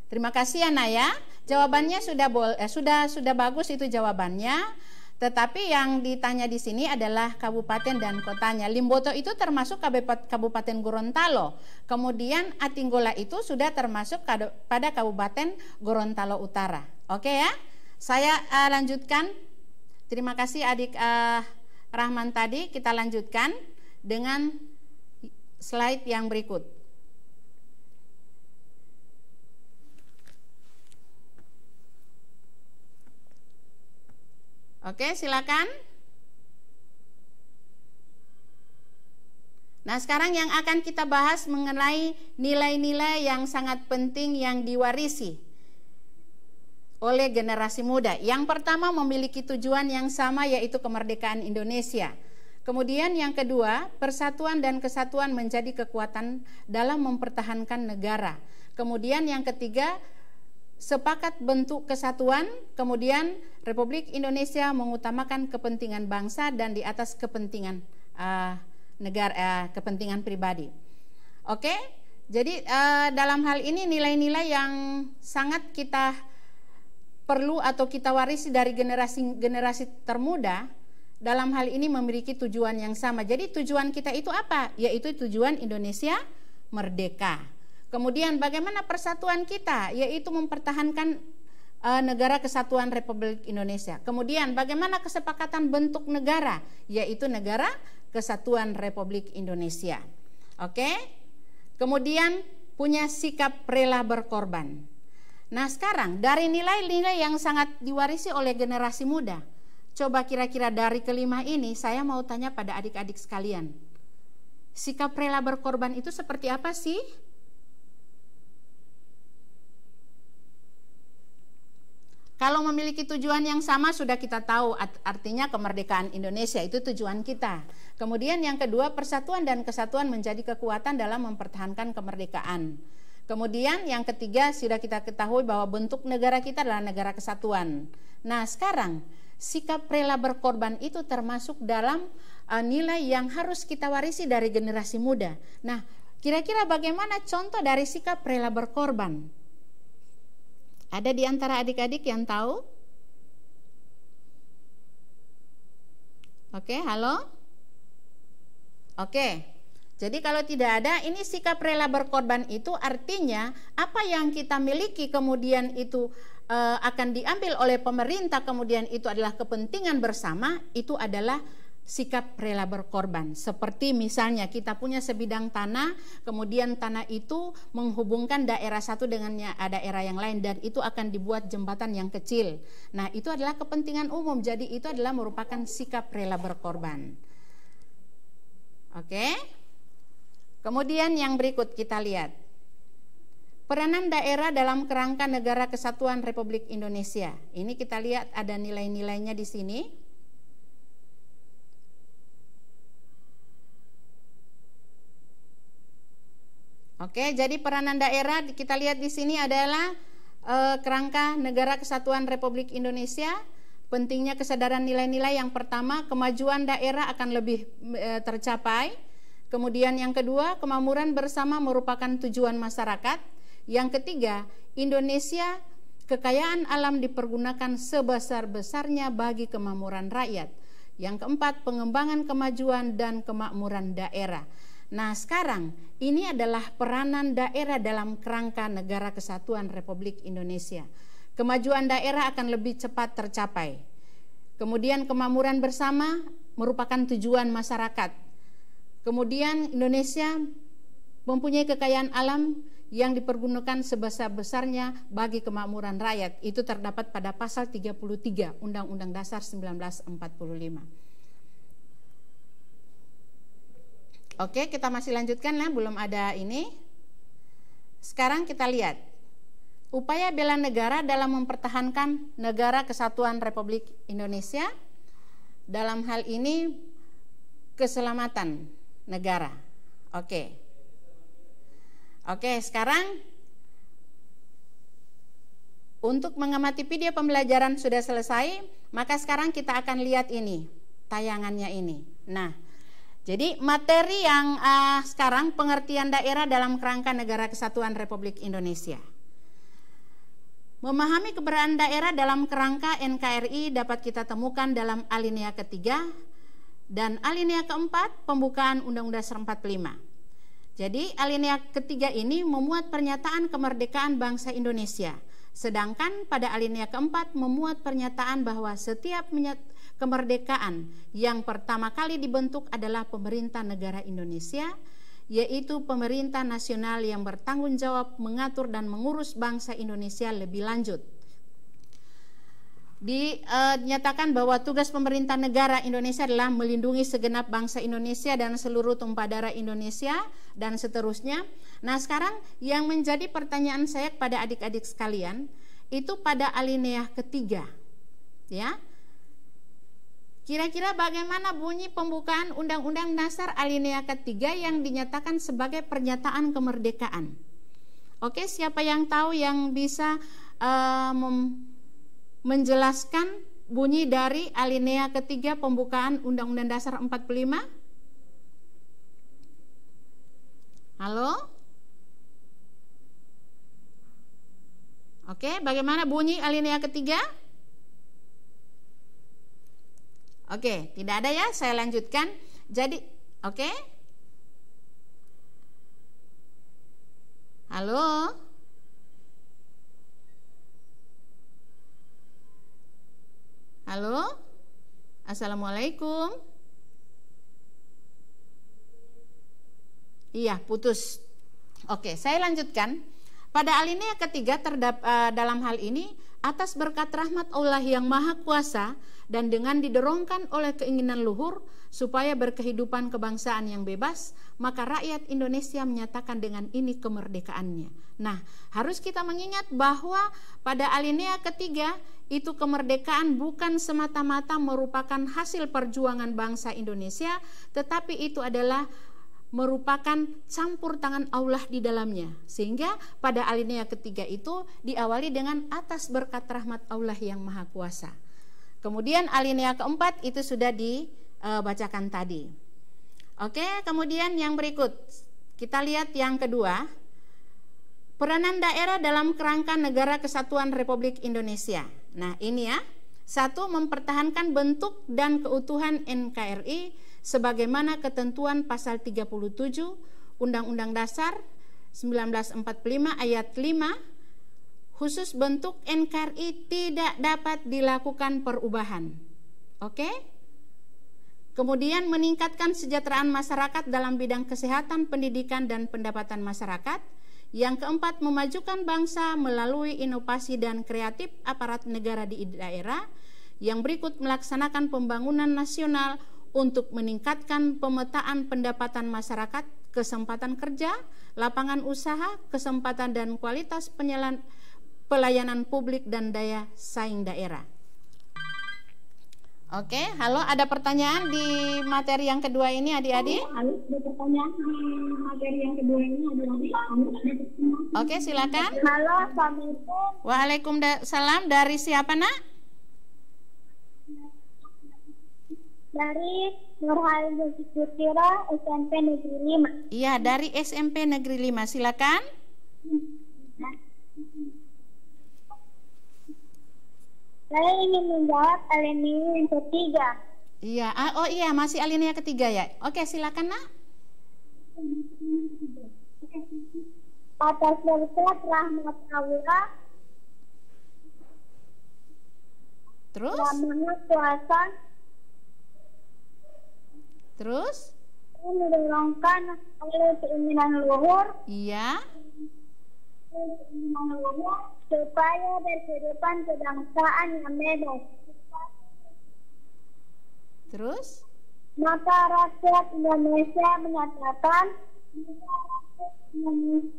terima kasih ya Naya. Jawabannya sudah bagus itu jawabannya. Tetapi yang ditanya di sini adalah kabupaten dan kotanya. Limboto itu termasuk Kabupaten Gorontalo. Kemudian Atinggola itu sudah termasuk pada Kabupaten Gorontalo Utara. Oke ya. Saya lanjutkan. Terima kasih adik Rahman tadi. Kita lanjutkan dengan slide yang berikut. Oke, silakan. Nah, sekarang yang akan kita bahas mengenai nilai-nilai yang sangat penting yang diwarisi oleh generasi muda. Yang pertama, memiliki tujuan yang sama, yaitu kemerdekaan Indonesia. Kemudian yang kedua, persatuan dan kesatuan menjadi kekuatan dalam mempertahankan negara. Kemudian yang ketiga, sepakat bentuk kesatuan. Kemudian Republik Indonesia mengutamakan kepentingan bangsa dan di atas kepentingan negara, kepentingan pribadi. Oke, jadi dalam hal ini nilai-nilai yang sangat kita perlu atau kita warisi dari generasi termuda. Dalam hal ini memiliki tujuan yang sama. Jadi tujuan kita itu apa? Yaitu tujuan Indonesia merdeka. Kemudian bagaimana persatuan kita? Yaitu mempertahankan negara kesatuan Republik Indonesia. Kemudian bagaimana kesepakatan bentuk negara? Yaitu negara kesatuan Republik Indonesia. Oke? Kemudian punya sikap rela berkorban. Nah sekarang dari nilai-nilai yang sangat diwarisi oleh generasi muda, coba kira-kira dari kelima ini saya mau tanya pada adik-adik sekalian. Sikap rela berkorban itu seperti apa sih? Kalau memiliki tujuan yang sama sudah kita tahu, artinya kemerdekaan Indonesia itu tujuan kita. Kemudian yang kedua, persatuan dan kesatuan menjadi kekuatan dalam mempertahankan kemerdekaan. Kemudian yang ketiga, sudah kita ketahui bahwa bentuk negara kita adalah negara kesatuan. Nah sekarang, sikap rela berkorban itu termasuk dalam nilai yang harus kita warisi dari generasi muda. Nah, kira-kira bagaimana contoh dari sikap rela berkorban? Ada di antara adik-adik yang tahu? Oke, halo? Oke. Jadi kalau tidak ada, ini sikap rela berkorban itu artinya apa yang kita miliki kemudian itu akan diambil oleh pemerintah, kemudian itu adalah kepentingan bersama, itu adalah sikap rela berkorban. Seperti misalnya kita punya sebidang tanah, kemudian tanah itu menghubungkan daerah satu dengan daerah yang lain dan itu akan dibuat jembatan yang kecil. Nah, itu adalah kepentingan umum. Jadi itu adalah merupakan sikap rela berkorban. Oke. Kemudian yang berikut kita lihat. Peranan daerah dalam kerangka negara kesatuan Republik Indonesia. Ini kita lihat ada nilai-nilainya di sini. Oke, jadi peranan daerah kita lihat di sini adalah kerangka negara kesatuan Republik Indonesia. Pentingnya kesadaran nilai-nilai. Yang pertama, kemajuan daerah akan lebih tercapai. Kemudian yang kedua, kemakmuran bersama merupakan tujuan masyarakat. Yang ketiga, Indonesia kekayaan alam dipergunakan sebesar-besarnya bagi kemakmuran rakyat. Yang keempat, pengembangan kemajuan dan kemakmuran daerah. Nah sekarang ini adalah peranan daerah dalam kerangka negara kesatuan Republik Indonesia. Kemajuan daerah akan lebih cepat tercapai. Kemudian kemakmuran bersama merupakan tujuan masyarakat. Kemudian Indonesia mempunyai kekayaan alam yang dipergunakan sebesar-besarnya bagi kemakmuran rakyat. Itu terdapat pada pasal 33 Undang-Undang Dasar 1945. Oke, kita masih lanjutkan ya, belum ada ini. Sekarang kita lihat upaya bela negara dalam mempertahankan negara kesatuan Republik Indonesia. Dalam hal ini keselamatan negara. Oke, sekarang untuk mengamati video pembelajaran sudah selesai, maka sekarang kita akan lihat ini, tayangannya ini. Nah, jadi materi yang sekarang pengertian daerah dalam kerangka Negara Kesatuan Republik Indonesia. Memahami keberadaan daerah dalam kerangka NKRI dapat kita temukan dalam alinea ketiga dan alinea keempat pembukaan Undang-Undang Dasar 45. Jadi alinea ketiga ini memuat pernyataan kemerdekaan bangsa Indonesia, sedangkan pada alinea keempat memuat pernyataan bahwa setiap kemerdekaan yang pertama kali dibentuk adalah pemerintah negara Indonesia, yaitu pemerintah nasional yang bertanggung jawab mengatur dan mengurus bangsa Indonesia lebih lanjut. Dinyatakan bahwa tugas pemerintah negara Indonesia adalah melindungi segenap bangsa Indonesia dan seluruh tumpah darah Indonesia dan seterusnya. Nah, sekarang yang menjadi pertanyaan saya kepada adik-adik sekalian itu pada alinea ketiga, ya. Kira-kira bagaimana bunyi pembukaan Undang-Undang Dasar alinea ketiga yang dinyatakan sebagai pernyataan kemerdekaan? Oke, siapa yang tahu yang bisa menjelaskan bunyi dari alinea ketiga pembukaan Undang-Undang Dasar 45? Halo? Oke, bagaimana bunyi alinea ketiga? Oke, tidak ada ya, saya lanjutkan. Jadi, oke. Halo? Halo? Assalamualaikum. Iya, putus. Oke, saya lanjutkan. Pada alinea ketiga dalam hal ini, atas berkat rahmat Allah yang Maha Kuasa dan dengan didorongkan oleh keinginan luhur supaya berkehidupan kebangsaan yang bebas, maka rakyat Indonesia menyatakan dengan ini kemerdekaannya. Nah, harus kita mengingat bahwa pada alinea ketiga itu kemerdekaan bukan semata-mata merupakan hasil perjuangan bangsa Indonesia, tetapi itu adalah merupakan campur tangan Allah di dalamnya. Sehingga pada alinea ketiga itu diawali dengan atas berkat rahmat Allah yang Maha Kuasa. Kemudian alinea keempat itu sudah dibacakan tadi. Oke, kemudian yang berikut kita lihat yang kedua, peranan daerah dalam kerangka Negara Kesatuan Republik Indonesia. Nah, ini ya. Satu, mempertahankan bentuk dan keutuhan NKRI sebagaimana ketentuan pasal 37 Undang-Undang Dasar 1945 ayat 5. Khusus bentuk NKRI tidak dapat dilakukan perubahan. Oke? Kemudian meningkatkan kesejahteraan masyarakat dalam bidang kesehatan, pendidikan, dan pendapatan masyarakat. Yang keempat, memajukan bangsa melalui inovasi dan kreatif aparat negara di daerah. Yang berikut, melaksanakan pembangunan nasional untuk meningkatkan pemetaan pendapatan masyarakat, kesempatan kerja, lapangan usaha, kesempatan dan kualitas pelayanan publik dan daya saing daerah. Oke, halo, ada pertanyaan di materi yang kedua ini adik-adik? Halo, ada pertanyaan di materi yang kedua ini adik-adik? Oke, silakan. Halo, Assalamualaikum. Waalaikumsalam. Dari siapa, Nak? Dari Nurhalis Putira, SMP Negeri 5. Iya, dari SMP Negeri 5. Silakan. Saya ingin menjawab alinea yang ketiga. Iya, oh iya, masih alinea ketiga ya. Oke, silakan, Nak. Atas berkat rahmat Allah, Terus? yang Maha Kuasa, Terus? didorongkan oleh keinginan luhur Iya. supaya berkehidupan kebangsaan yang bebas. Terus? Maka rakyat Indonesia menyatakan dengan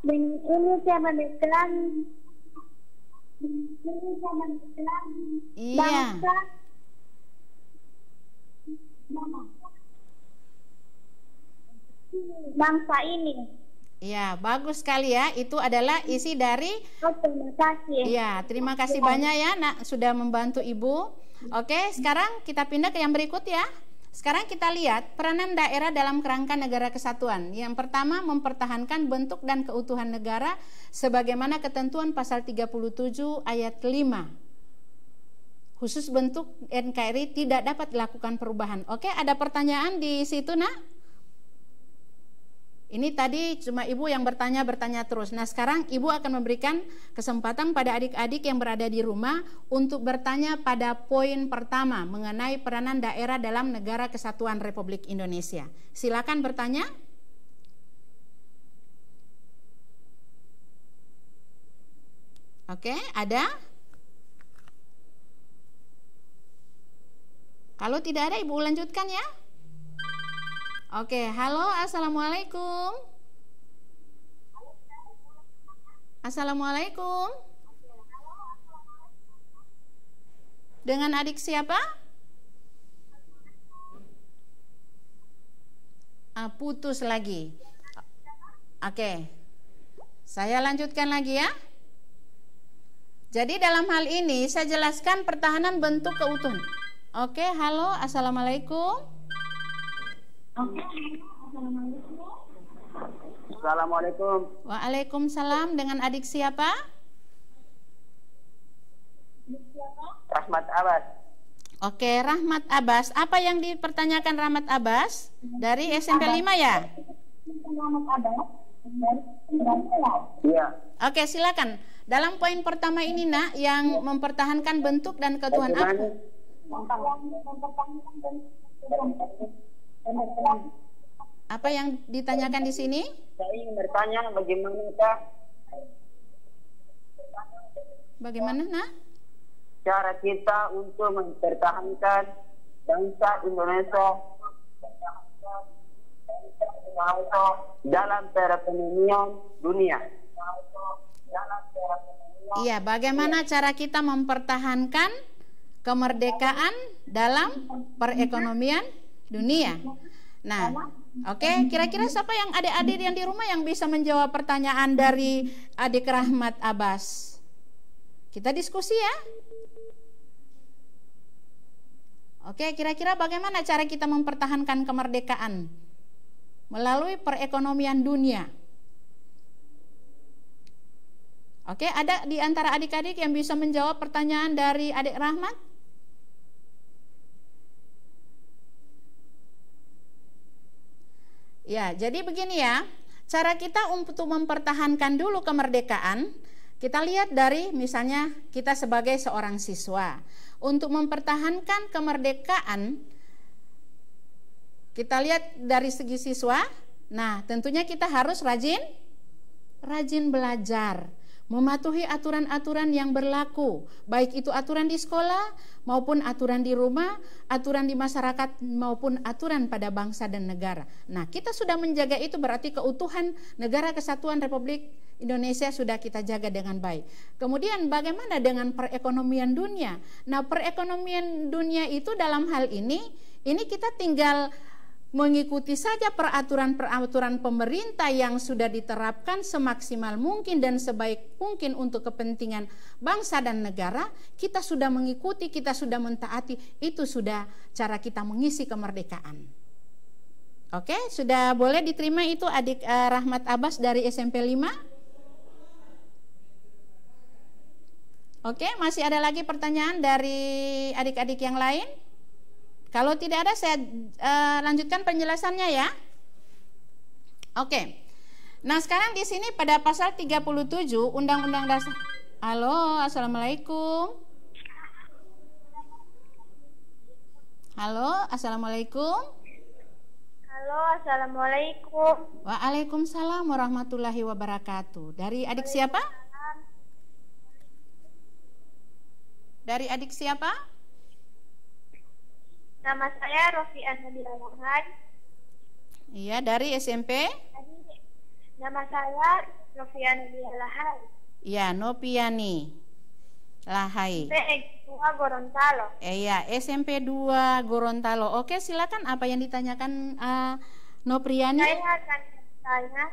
ini kemerdekaan Iya. bangsa ini. Ya, bagus sekali ya. Itu adalah isi dari Terima kasih. Iya, terima kasih banyak ya Nak sudah membantu Ibu. Oke, sekarang kita pindah ke yang berikut ya. Sekarang kita lihat peranan daerah dalam kerangka negara kesatuan. Yang pertama, mempertahankan bentuk dan keutuhan negara sebagaimana ketentuan pasal 37 ayat 5. Khusus bentuk NKRI tidak dapat dilakukan perubahan. Oke, ada pertanyaan di situ Nak? Ini tadi cuma Ibu yang bertanya terus. Nah, sekarang Ibu akan memberikan kesempatan pada adik-adik yang berada di rumah untuk bertanya pada poin pertama mengenai peranan daerah dalam Negara Kesatuan Republik Indonesia. Silakan bertanya. Oke, ada? Kalau tidak ada, Ibu lanjutkan ya. Oke, halo, assalamualaikum. Assalamualaikum. Dengan adik siapa? Putus lagi. Oke, saya lanjutkan lagi ya. Jadi dalam hal ini saya jelaskan pertahanan bentuk keutuhan. Oke, halo, assalamualaikum. Assalamualaikum. Waalaikumsalam. Dengan adik siapa? Rahmat Abbas. Oke, Rahmat Abbas. Apa yang dipertanyakan Rahmat Abbas? Dari SMP 5 ya? Iya. Oke, silakan. Dalam poin pertama ini Nak, yang mempertahankan bentuk dan keutuhan apa? Apa yang ditanyakan di sini? Saya ingin bertanya bagaimanakah Nak? cara kita untuk mempertahankan bangsa Indonesia dalam perekonomian dunia. Iya, bagaimana cara kita mempertahankan kemerdekaan dalam perekonomian dunia? Nah, oke, kira-kira siapa yang adik-adik yang di rumah yang bisa menjawab pertanyaan dari adik Rahmat Abbas? Kita diskusi ya. Oke, kira-kira bagaimana cara kita mempertahankan kemerdekaan melalui perekonomian dunia? Oke, ada di antara adik-adik yang bisa menjawab pertanyaan dari adik Rahmat? Ya, jadi begini ya, cara kita untuk mempertahankan dulu kemerdekaan, kita lihat dari misalnya kita sebagai seorang siswa. Untuk mempertahankan kemerdekaan, kita lihat dari segi siswa, nah tentunya kita harus rajin belajar, mematuhi aturan-aturan yang berlaku, baik itu aturan di sekolah maupun aturan di rumah, aturan di masyarakat maupun aturan pada bangsa dan negara. Nah, kita sudah menjaga itu, berarti keutuhan Negara Kesatuan Republik Indonesia sudah kita jaga dengan baik. Kemudian bagaimana dengan perekonomian dunia? Nah, perekonomian dunia itu dalam hal ini kita tinggal mengikuti saja peraturan-peraturan pemerintah yang sudah diterapkan semaksimal mungkin dan sebaik mungkin untuk kepentingan bangsa dan negara. Kita sudah mengikuti, kita sudah mentaati, itu sudah cara kita mengisi kemerdekaan. Oke, sudah boleh diterima itu adik Rahmat Abbas dari SMP 5? Oke, masih ada lagi pertanyaan dari adik-adik yang lain? Kalau tidak ada, saya lanjutkan penjelasannya ya. Oke. Nah, sekarang di sini pada pasal 37 Undang-Undang Dasar. Halo, assalamualaikum. Halo, assalamualaikum. Halo, Assalamualaikum. Waalaikumsalam warahmatullahi wabarakatuh. Dari adik siapa? Dari adik siapa? Nama saya Rofian Nabila Lahai. Iya, dari SMP? Nama saya Rofian Nabila Lahai. Iya, Nopiani Lahai. SMP 2 Gorontalo. Iya, SMP 2 Gorontalo. Oke, silakan apa yang ditanyakan Nopriani? Saya akan bertanya,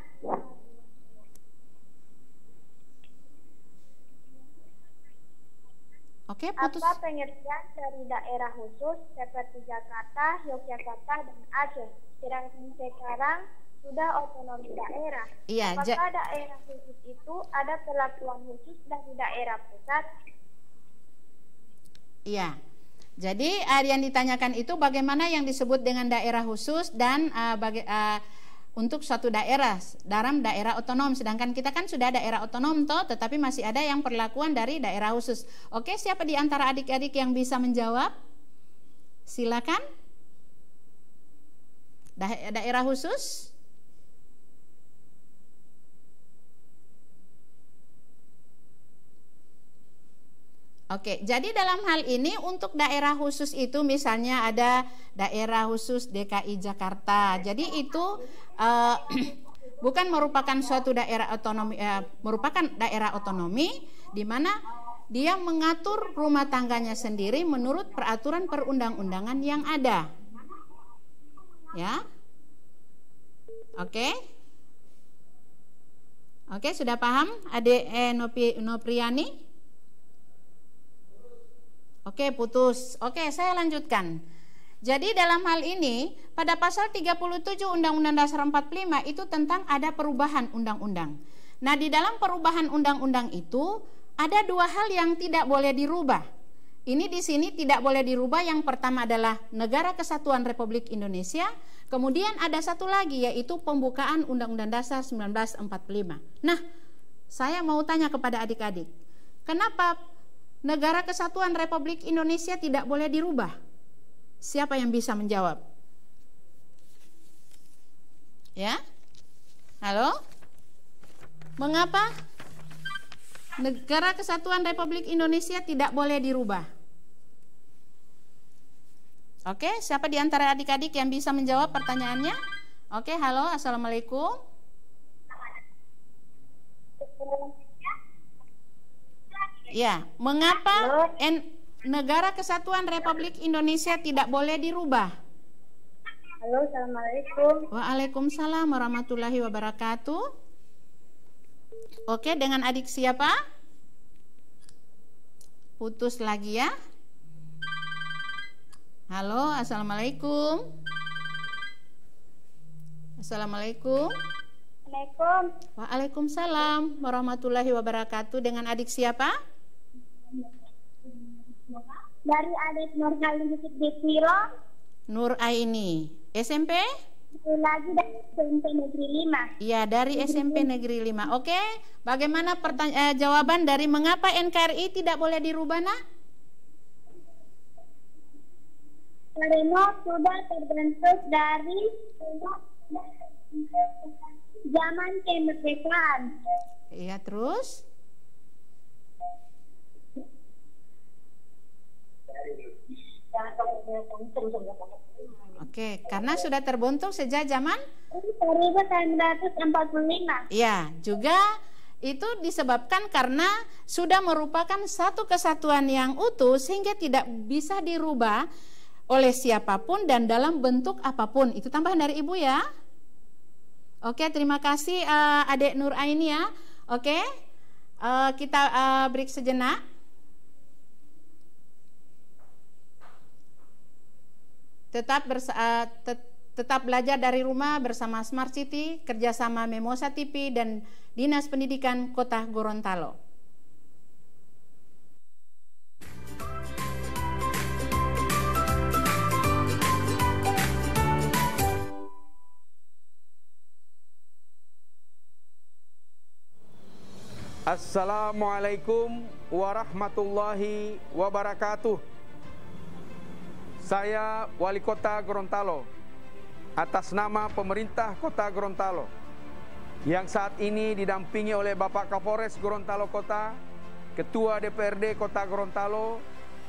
Oke, putus. apa pengertian dari daerah khusus seperti Jakarta, Yogyakarta, dan Aceh? Sedangkan sekarang sudah otonomi daerah. Iya, Apakah daerah khusus itu ada perlakuan khusus dari daerah pusat? Iya. Jadi yang ditanyakan itu bagaimana yang disebut dengan daerah khusus dan untuk suatu daerah dalam daerah otonom, sedangkan kita kan sudah daerah otonom toh, tetapi masih ada yang perlakuan dari daerah khusus. Oke, siapa di antara adik-adik yang bisa menjawab? Silakan. Daerah khusus? Oke, jadi dalam hal ini untuk daerah khusus itu misalnya ada daerah khusus DKI Jakarta. Jadi itu bukan merupakan suatu daerah otonomi, merupakan daerah otonomi di mana dia mengatur rumah tangganya sendiri menurut peraturan perundang-undangan yang ada. Ya. Oke. Oke, sudah paham Adik Nopriani? Oke, putus. Oke, saya lanjutkan. Jadi dalam hal ini pada pasal 37 Undang-Undang Dasar 45 itu tentang ada perubahan undang-undang. Nah, di dalam perubahan undang-undang itu ada dua hal yang tidak boleh dirubah. Ini di sini tidak boleh dirubah. Yang pertama adalah Negara Kesatuan Republik Indonesia. Kemudian ada satu lagi yaitu pembukaan Undang-Undang Dasar 1945. Nah, saya mau tanya kepada adik-adik, kenapa Negara Kesatuan Republik Indonesia tidak boleh dirubah? Siapa yang bisa menjawab? Ya? Halo? Mengapa Negara Kesatuan Republik Indonesia tidak boleh dirubah? Oke, siapa di antara adik-adik yang bisa menjawab pertanyaannya? Oke, halo, Assalamualaikum. Ya, mengapa Negara Kesatuan Republik Indonesia tidak boleh dirubah? Halo, Assalamualaikum. Waalaikumsalam warahmatullahi wabarakatuh. Oke, dengan adik siapa? Putus lagi ya. Halo, Assalamualaikum. Assalamualaikum. Assalamualaikum. Waalaikumsalam warahmatullahi wabarakatuh. Dengan adik siapa? Dari adik Nur Halim di Piro. Nur Aini. SMP? Lagi dari SMP Negeri 5. Iya, dari SMP Negeri 5. Oke, bagaimana jawaban dari mengapa NKRI tidak boleh dirubah, nak? Karena sudah terbentuk dari zaman kemerdekaan. Iya, terus? Oke, karena sudah terbentuk sejak zaman 1945. Iya, juga itu disebabkan karena sudah merupakan satu kesatuan yang utuh sehingga tidak bisa dirubah oleh siapapun dan dalam bentuk apapun. Itu tambahan dari Ibu ya. Oke, terima kasih Adik Nur Aini ya. Oke, kita break sejenak. Tetap belajar dari rumah bersama Smart City, kerjasama Memosa TV dan Dinas Pendidikan Kota Gorontalo. Assalamualaikum warahmatullahi wabarakatuh. Saya Wali Kota Gorontalo, atas nama pemerintah Kota Gorontalo yang saat ini didampingi oleh Bapak Kapolres Gorontalo Kota, Ketua DPRD Kota Gorontalo,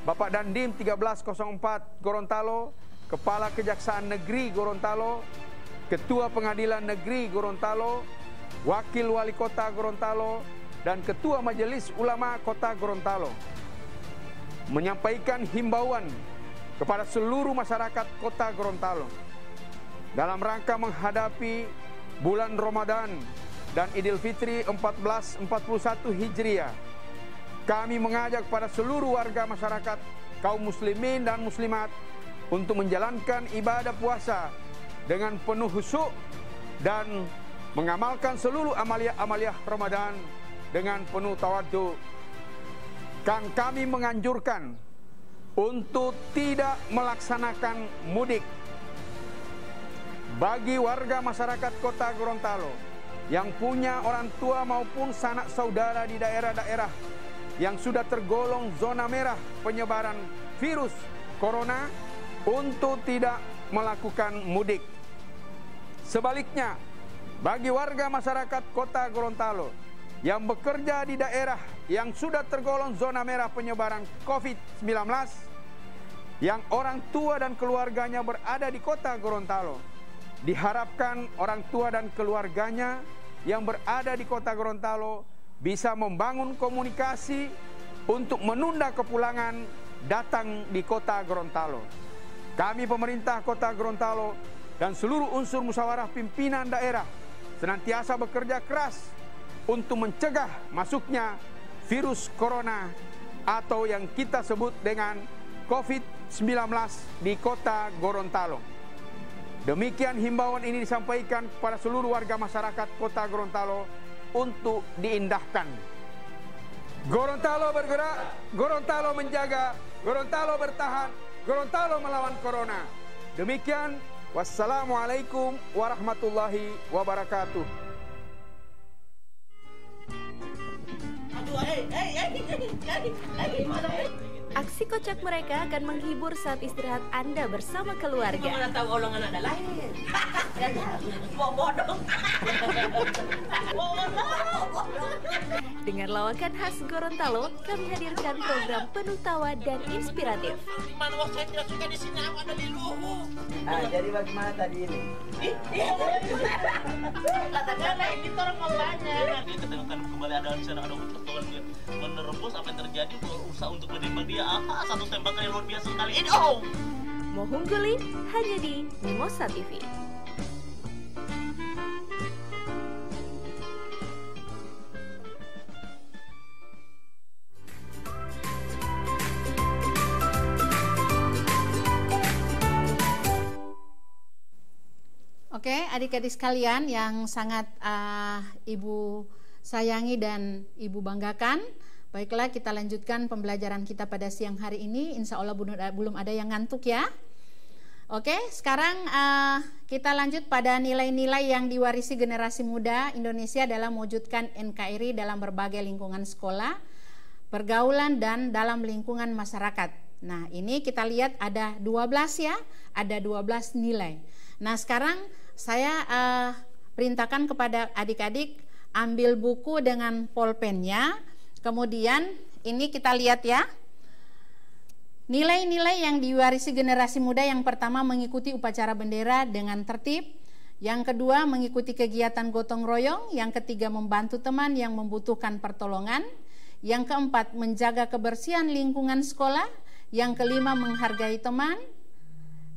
Bapak Dandim 1304 Gorontalo, Kepala Kejaksaan Negeri Gorontalo, Ketua Pengadilan Negeri Gorontalo, Wakil Wali Kota Gorontalo, dan Ketua Majelis Ulama Kota Gorontalo menyampaikan himbauan kepada seluruh masyarakat Kota Gorontalo dalam rangka menghadapi bulan Ramadan dan Idul Fitri 1441 Hijriah. Kami mengajak pada seluruh warga masyarakat, kaum muslimin dan muslimat untuk menjalankan ibadah puasa dengan penuh khusyuk dan mengamalkan seluruh amaliah Ramadan dengan penuh tawadhu. Kami menganjurkan untuk tidak melaksanakan mudik. Bagi warga masyarakat Kota Gorontalo yang punya orang tua maupun sanak saudara di daerah-daerah yang sudah tergolong zona merah penyebaran virus corona untuk tidak melakukan mudik. Sebaliknya, bagi warga masyarakat Kota Gorontalo yang bekerja di daerah yang sudah tergolong zona merah penyebaran COVID-19, yang orang tua dan keluarganya berada di Kota Gorontalo, diharapkan orang tua dan keluarganya yang berada di Kota Gorontalo bisa membangun komunikasi untuk menunda kepulangan datang di Kota Gorontalo. Kami pemerintah Kota Gorontalo dan seluruh unsur musyawarah pimpinan daerah senantiasa bekerja keras untuk mencegah masuknya virus corona atau yang kita sebut dengan COVID-19 di Kota Gorontalo. Demikian himbauan ini disampaikan kepada seluruh warga masyarakat Kota Gorontalo untuk diindahkan. Gorontalo bergerak, Gorontalo menjaga, Gorontalo bertahan, Gorontalo melawan corona. Demikian, wassalamualaikum warahmatullahi wabarakatuh. Aksi kocak mereka akan menghibur saat istirahat Anda bersama keluarga. Mana tahu orang anak dah lahir. Bodoh. Dengan lawakan khas Gorontalo, kami hadirkan program penuh tawa dan inspiratif. Mana waktu saya tidak suka di sini ada di luhu. Jadi bagaimana tadi ini? Katakan ini orang mau banyak. Kita tengokkan kembali ada di sana ada pertolongan dia menerobos apa yang terjadi berusaha untuk menembak dia. Aha, satu tembakan yang luar biasa sekali ini. Oh, Mohungguli hanya di Mimosa TV. Oke, adik-adik sekalian yang sangat Ibu sayangi dan Ibu banggakan. Baiklah, kita lanjutkan pembelajaran kita pada siang hari ini. Insya Allah belum ada yang ngantuk ya. Oke, sekarang kita lanjut pada nilai-nilai yang diwarisi generasi muda Indonesia dalam mewujudkan NKRI dalam berbagai lingkungan sekolah, pergaulan, dan dalam lingkungan masyarakat. Nah, ini kita lihat ada 12 ya, ada 12 nilai. Nah, sekarang saya perintahkan kepada adik-adik ambil buku dengan pulpennya. Kemudian ini kita lihat ya. Nilai-nilai yang diwarisi generasi muda, yang pertama mengikuti upacara bendera dengan tertib, yang kedua mengikuti kegiatan gotong royong, yang ketiga membantu teman yang membutuhkan pertolongan, yang keempat menjaga kebersihan lingkungan sekolah, yang kelima menghargai teman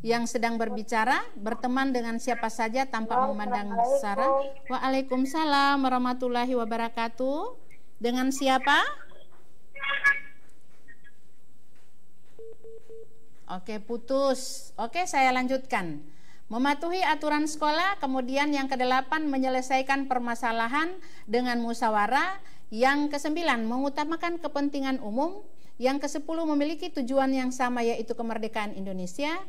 yang sedang berbicara, berteman dengan siapa saja tanpa memandang sara. Waalaikumsalam warahmatullahi wabarakatuh. Dengan siapa? Oke, putus. Oke, saya lanjutkan. Mematuhi aturan sekolah. Kemudian yang ke-8 menyelesaikan permasalahan dengan musyawarah. Yang ke-9 mengutamakan kepentingan umum. Yang ke-10 memiliki tujuan yang sama, yaitu kemerdekaan Indonesia.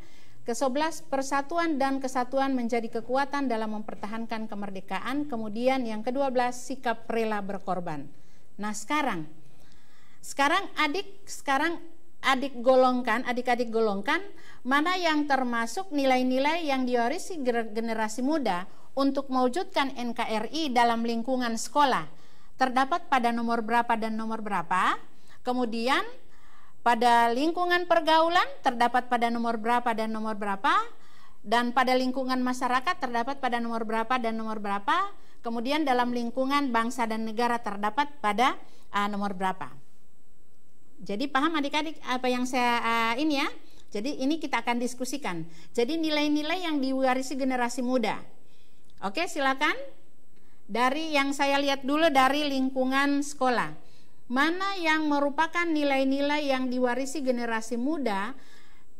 Ke-11 persatuan dan kesatuan menjadi kekuatan dalam mempertahankan kemerdekaan. Kemudian yang ke-12 sikap rela berkorban. Nah, sekarang adik adik-adik golongkan mana yang termasuk nilai-nilai yang diwarisi generasi muda untuk mewujudkan NKRI dalam lingkungan sekolah. Terdapat pada nomor berapa dan nomor berapa. Kemudian pada lingkungan pergaulan terdapat pada nomor berapa dan nomor berapa. Dan pada lingkungan masyarakat terdapat pada nomor berapa dan nomor berapa. Kemudian dalam lingkungan bangsa dan negara terdapat pada nomor berapa. Jadi paham adik-adik apa yang saya ini ya. Jadi ini kita akan diskusikan. Jadi nilai-nilai yang diwarisi generasi muda. Oke, silakan. Dari yang saya lihat dulu dari lingkungan sekolah. Mana yang merupakan nilai-nilai yang diwarisi generasi muda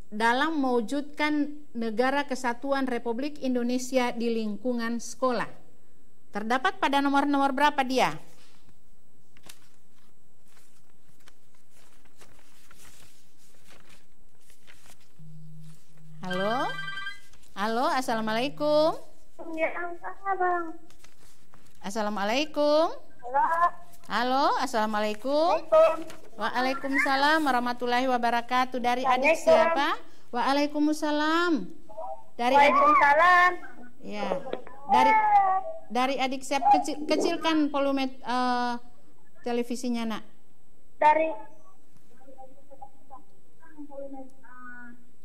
dalam mewujudkan negara kesatuan Republik Indonesia di lingkungan sekolah? Terdapat pada nomor-nomor berapa dia? Halo? Halo, assalamualaikum. Ya, Bang. Assalamualaikum. Halo. Halo, assalamualaikum. Waalaikumsalam warahmatullahi wabarakatuh. Dari adik siapa? Waalaikumsalam. Dari Waalaikumsalam. Ya. Dari adik siapa? Kecilkan volume televisinya, Nak.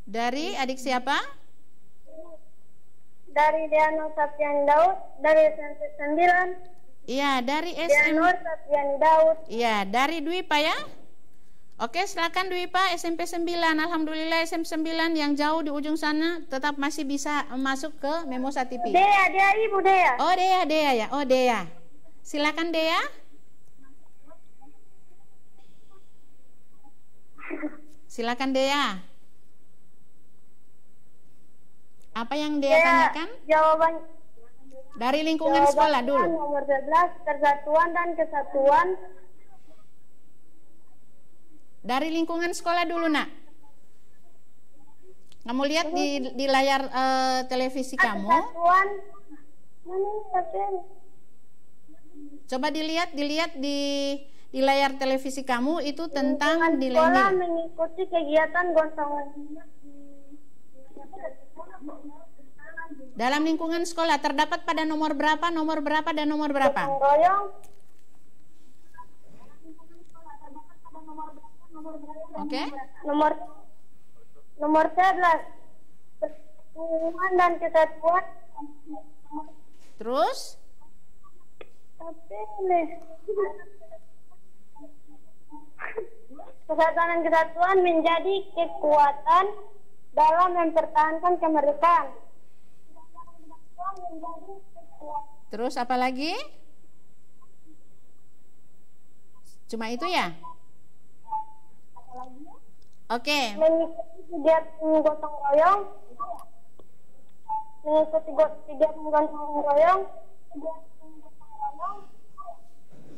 Dari adik siapa? Dari Diano Sapian Daud, dari SMP 9. Iya, dari Diano Sapian Daud. Iya, dari Dwi Pak ya. Oke, silakan Dwi Pak, SMP 9. Alhamdulillah SMP 9 yang jauh di ujung sana tetap masih bisa masuk ke Memosa TV. Dea Ibu Dea. Oh, Dea ya. Oh, Dea. Silakan Dea. Silakan Dea. Apa yang dia tanyakan? Jawaban dari lingkungan sekolah dulu. Nomor 11, persatuan dan kesatuan. Dari lingkungan sekolah dulu, Nak. Kamu lihat di layar televisi kamu. Kesatuan. Coba dilihat di layar televisi kamu itu tentang nilai-nilai. Sekolah mengikuti kegiatan gotong dalam lingkungan sekolah terdapat pada nomor berapa dan nomor berapa? Gotong royong. Oke. Nomor 11. Persatuan dan kesatuan. Terus? Persatuan dan kesatuan menjadi kekuatan dalam mempertahankan kemerdekaan. Terus apa lagi? Cuma itu ya? Oke. Mengikuti kegiatan gotong royong.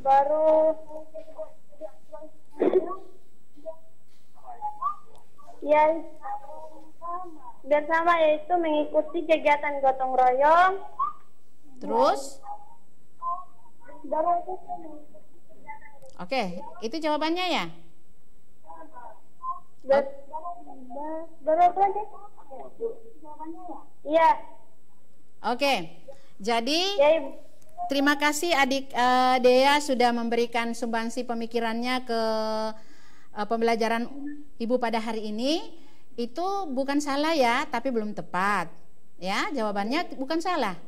Baru yang bersama yaitu mengikuti kegiatan gotong royong. Terus? Oke, itu jawabannya ya? Berapa aja? Iya. Oke, jadi Ya, Ibu. terima kasih adik Dea sudah memberikan sumbangsi pemikirannya ke pembelajaran Ibu pada hari ini. Itu bukan salah ya, tapi belum tepat. Ya, jawabannya bukan salah.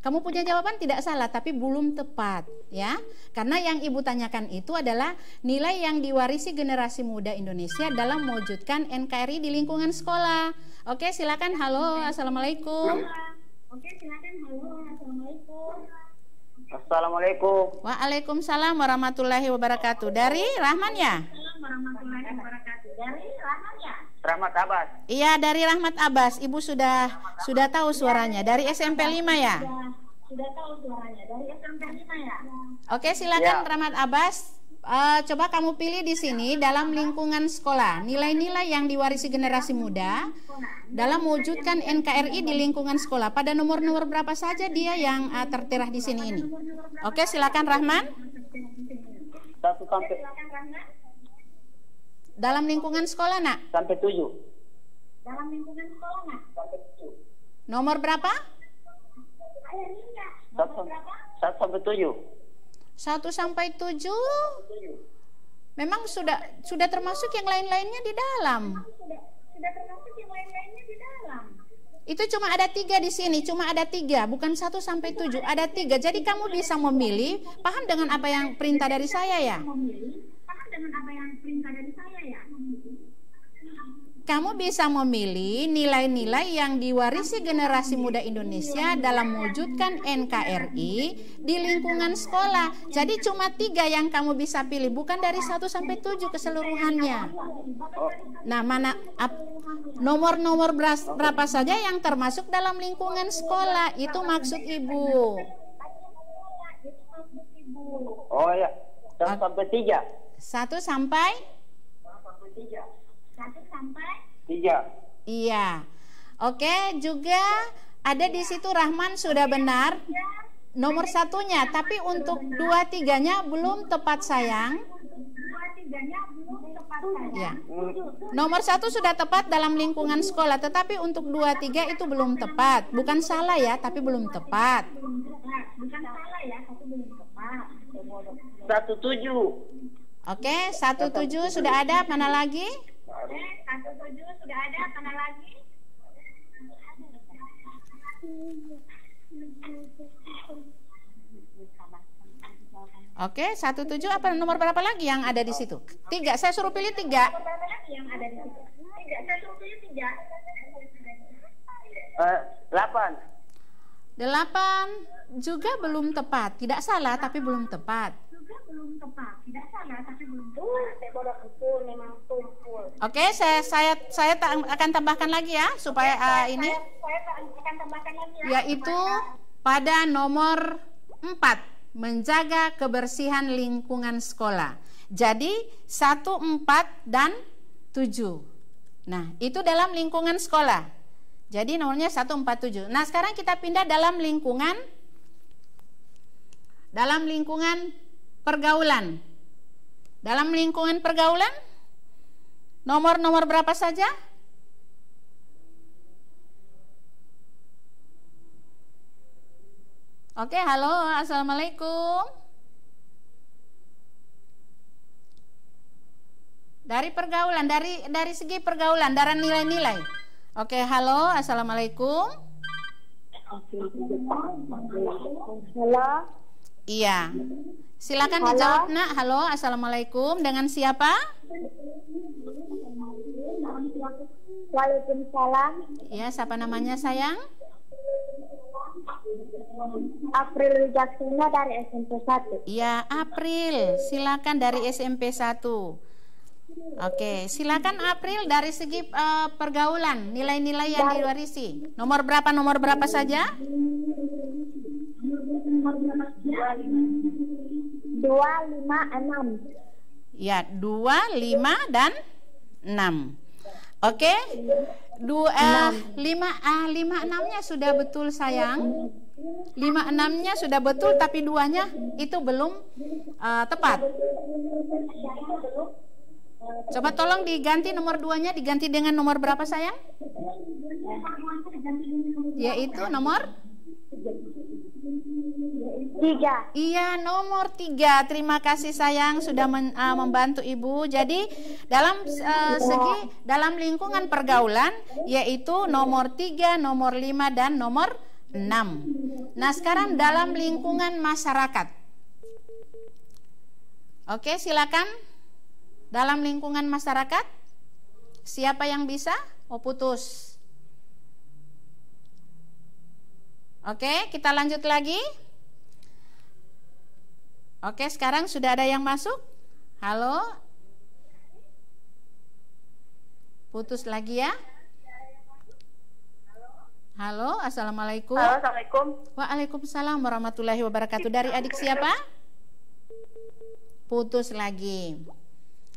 Kamu punya jawaban tidak salah, tapi belum tepat, ya. Karena yang Ibu tanyakan itu adalah nilai yang diwarisi generasi muda Indonesia dalam mewujudkan NKRI di lingkungan sekolah. Oke, silakan. Halo, assalamualaikum. Assalamualaikum. Waalaikumsalam warahmatullahi wabarakatuh. Dari Rahman ya? Rahmat Abbas. Iya, dari Rahmat Abbas. Ibu sudah tahu suaranya. Dari SMP 5 ya? Oke, silakan Ya. Rahmat Abbas. Coba kamu pilih di sini dalam lingkungan sekolah. Nilai-nilai yang diwarisi generasi muda dalam mewujudkan NKRI di lingkungan sekolah. Pada nomor-nomor berapa saja dia yang tertera di sini ini? Oke, silakan Rahman. 1 sampai Dalam lingkungan sekolah, Nak? Sampai 7. Dalam lingkungan sekolah, Nak? Sampai 7. Nomor berapa? 1 sampai 7. 1 sampai 7. Memang sudah termasuk yang lain-lainnya di dalam. Sudah termasuk yang lain-lainnya di dalam. Itu cuma ada 3 di sini, cuma ada 3, bukan 1 sampai 7, ada 3. Jadi kamu bisa memilih, paham dengan apa yang perintah dari saya ya? Paham dengan apa yang perintah dari saya ya? Kamu bisa memilih nilai-nilai yang diwarisi generasi muda Indonesia dalam mewujudkan NKRI di lingkungan sekolah. Jadi cuma 3 yang kamu bisa pilih, bukan dari 1 sampai 7 keseluruhannya. Nah, mana nomor-nomor berapa saja yang termasuk dalam lingkungan sekolah, itu maksud Ibu. Oh ya, 1 sampai 3. 1 sampai 3. Iya. Oke, juga ada di situ Rahman sudah benar. Nomor 1-nya, tapi untuk 2-3-nya belum tepat sayang. Ya. Nomor 1 sudah tepat dalam lingkungan sekolah, tetapi untuk 2-3 itu belum tepat. Bukan salah ya, tapi belum tepat. 1-7. Oke, 1-7 sudah ada, mana lagi? Oke, 1-7 apa nomor berapa lagi yang ada di situ? 3, saya suruh pilih 3. 8. 8 juga belum tepat. Tidak salah tapi belum tepat. Oke, saya akan tambahkan lagi ya supaya ini yaitu pada nomor 4, menjaga kebersihan lingkungan sekolah. Jadi 1, 4 dan 7. Nah, itu dalam lingkungan sekolah. Jadi nomornya 1, 4, 7. Nah, sekarang kita pindah dalam lingkungan pergaulan. Dalam lingkungan pergaulan, nomor berapa saja? Oke, halo, assalamualaikum. Dari pergaulan, dari segi pergaulan, dari nilai-nilai. Oke, halo, assalamualaikum. Halo. Iya. Silakan dijawab, Nak. Halo, assalamualaikum. Dengan siapa? Waalaikumsalam. Ya, siapa namanya sayang? April Jaksina dari SMP 1. Ya, April. Silakan dari SMP 1. Oke, silakan April dari segi pergaulan, nilai-nilai yang diwarisi. Nomor berapa saja? 2, 5, 6. Ya, 2, 5 dan 6. Oke. 5, 6-nya sudah betul sayang. 5, 6-nya sudah betul, tapi 2-nya itu belum tepat. Coba tolong diganti nomor 2-nya, diganti dengan nomor berapa sayang? Yaitu nomor 3. Iya, nomor 3. Terima kasih sayang sudah membantu Ibu. Jadi dalam dalam lingkungan pergaulan yaitu nomor 3, nomor 5 dan nomor 6. Nah, sekarang dalam lingkungan masyarakat. Oke, silakan. Dalam lingkungan masyarakat, siapa yang bisa? Oh, putus. Oke, kita lanjut lagi. Oke, sekarang sudah ada yang masuk. Halo. Putus lagi ya. Halo, assalamualaikum. Halo, assalamualaikum. Waalaikumsalam warahmatullahi wabarakatuh. Dari adik siapa? Putus lagi.